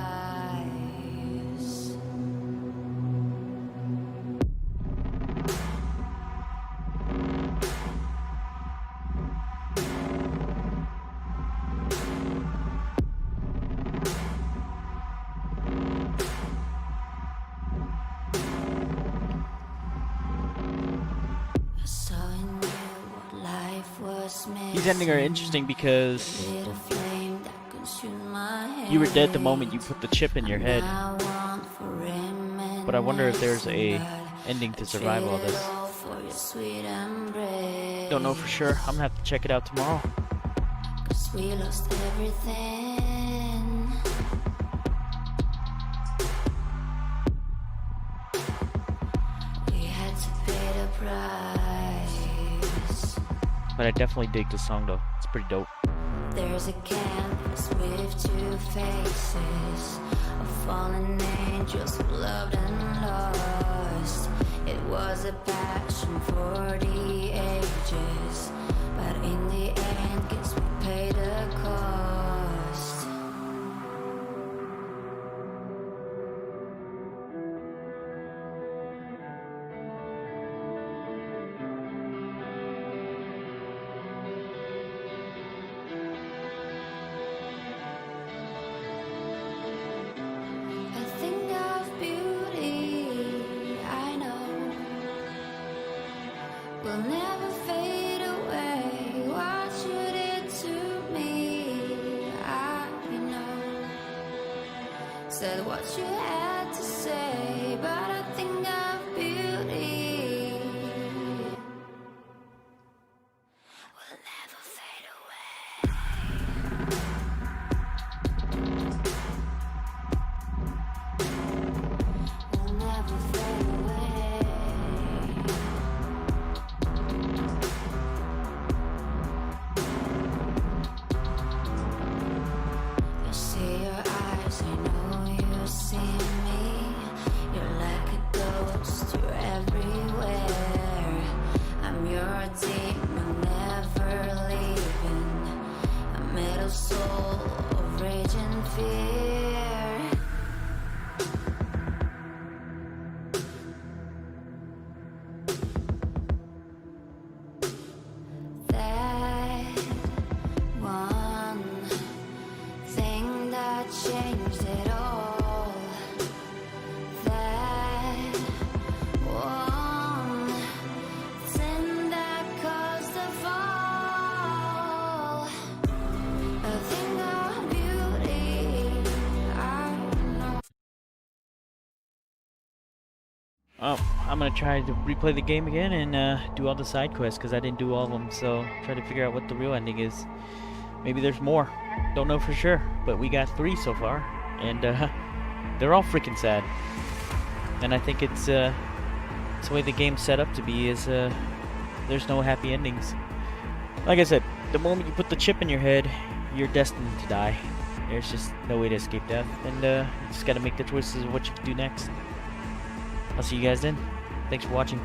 These endings are interesting because you were dead the moment you put the chip in your head. But I wonder if there's a ending to survive all this. Don't know for sure. I'm gonna have to check it out tomorrow. we lost everything. We had to pay the price. But I definitely dig this song though. It's pretty dope. There's a canvas with two faces of fallen angels who loved and lost. It was a passion for the ages, but in the end, guess we paid the cost. A thing of beauty, I know, will never fade away. What you did to me, I know. Said what you had to say, but a thing of beauty will never fade away. Will never fade away. I see your eyes, I know you see me. You're like a ghost, you're everywhere. I'm your demon, never leaving. A metal soul of rage and fear. That one thing that changed it all. That one thing that caused the fall. A thing of beauty, I know. Oh, I'm gonna try to replay the game again and do all the side quests because I didn't do all of them. So try to figure out what the real ending is. Maybe there's more. Don't know for sure, but we got 3 so far, and they're all freaking sad. And I think it's the way the game's set up to be is there's no happy endings. Like I said, the moment you put the chip in your head, you're destined to die. There's just no way to escape death, and you just gotta make the choices of what you can do next. I'll see you guys then. Thanks for watching.